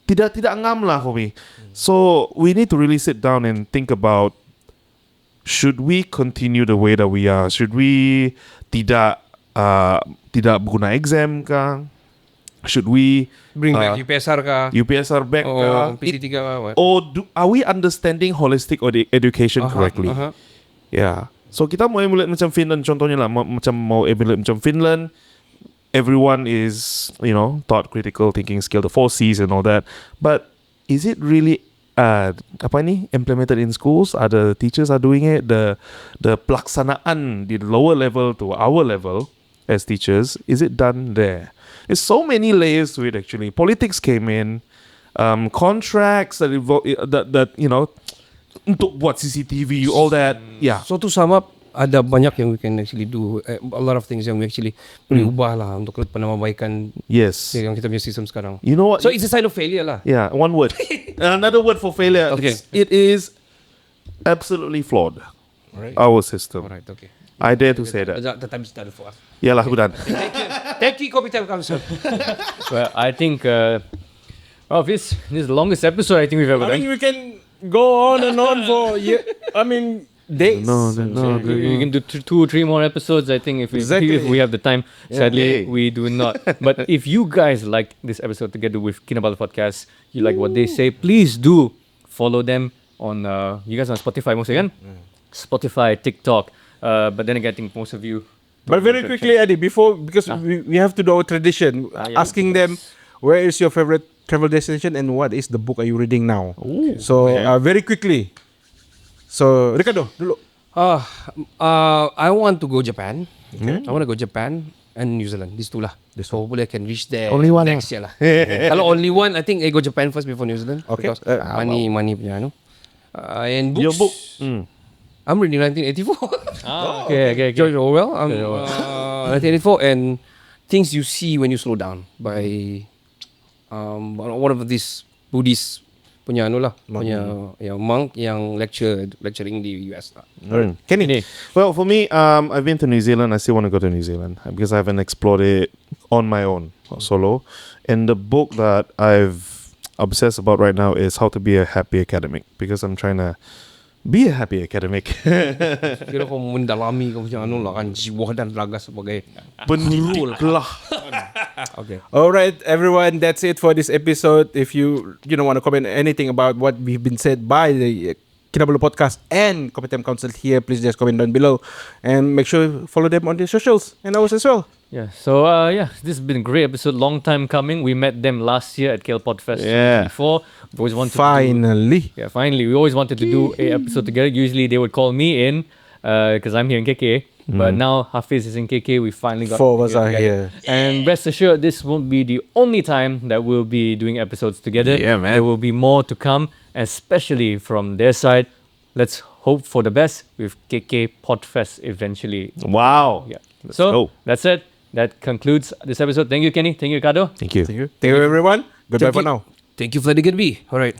S4: tidak ngam lah for me. So we need to really sit down and think about, should we continue the way that we are? Should we tidak guna exam kah? Should we
S3: Bring back UPSR ka?
S4: UPSR back?
S3: Or PT3 ka? What?
S4: Or are we understanding holistic education correctly? Yeah. So kita mau emulate macam Finland contohnya lah, macam mau emulate macam Finland. Everyone is, taught critical thinking skill, the 4 C's and all that. But is it really implemented in schools? Other teachers are doing it. The pelaksanaan the lower level to our level as teachers, is it done there? There's so many layers to it actually. Politics came in, contracts that untuk buat CCTV, all that. Yeah.
S3: So to sum up, ada banyak yang we can actually do. A lot of things yang we actually boleh ubah lah untuk penambahbaikan yang kita punya sistem sekarang.
S4: You know what?
S3: So it's a sign of failure lah.
S4: Yeah, one word. Another word for failure.
S3: Okay.
S4: It is absolutely flawed.
S3: Right.
S4: Our system.
S3: Alright, okay.
S4: I dare to say that.
S3: The time is done for us.
S4: Yalah, aku done.
S3: Thank you, Kopitiam Council.
S2: Well, I think, this is the longest episode I think we've ever
S1: I
S2: done.
S1: think we can go on and on for days.
S4: No.
S2: We can do 2 or 3 more episodes, I think, if we have the time. Sadly, we do not. But if you guys like this episode together with Kinabalu Podcast, you like what they say, please do follow them on, you guys on Spotify mostly, kan? Spotify, TikTok. But then again, I think most of you.
S1: But very quickly, Adi, because we have to do our tradition, asking them, where is your favorite travel destination and what is the book are you reading now?
S4: Ooh,
S1: so very quickly. So Ricardo, dulu.
S3: I want to go Japan.
S4: Okay.
S3: I want to go Japan and New Zealand. These two lah. So hopefully I can reach there.
S4: Only one
S3: next year lah. Kalau only one, I think I go Japan first before New Zealand.
S1: Okay.
S3: Because money punya and books.
S4: Your book.
S3: I'm reading 1984.
S2: Okay.
S3: George Orwell. 1984 and things you see when you slow down by one of these Buddhist punya monk yang lecturing di US lah.
S1: Kenny.
S4: Well, for me, I've been to New Zealand. I still want to go to New Zealand because I haven't explored it on my own, solo. And the book that I've obsessed about right now is How to Be a Happy Academic, because I'm trying to be a happy academic.
S3: Kira kau mendalami kau macam kan jiwa dan raga sebagai
S4: pendidik lah.
S3: Okay.
S1: All right, everyone. That's it for this episode. If you want to comment anything about what we've been said by the Kinabalu Podcast and Kopitiam Council here, please just comment down below and make sure you follow them on their socials and ours as well.
S2: Yeah. So this has been a great episode. Long time coming. We met them last year at Kelpot Fest. Before. We always wanted finally. We always wanted to do a episode together. Usually they would call me in because I'm here in KK. But now Haffisz is in KK. We finally got
S1: 4 of us are here.
S2: And rest assured, this won't be the only time that we'll be doing episodes together.
S4: Yeah, man.
S2: There will be more to come, especially from their side. Let's hope for the best with KK Podfest eventually.
S4: Wow.
S2: Yeah.
S4: Let's
S2: so
S4: go.
S2: that's it. That concludes this episode. Thank you, Kenny. Thank you, Ricardo.
S4: Thank you.
S1: Thank you, everyone. Goodbye for now.
S3: Thank you for letting it be. All right.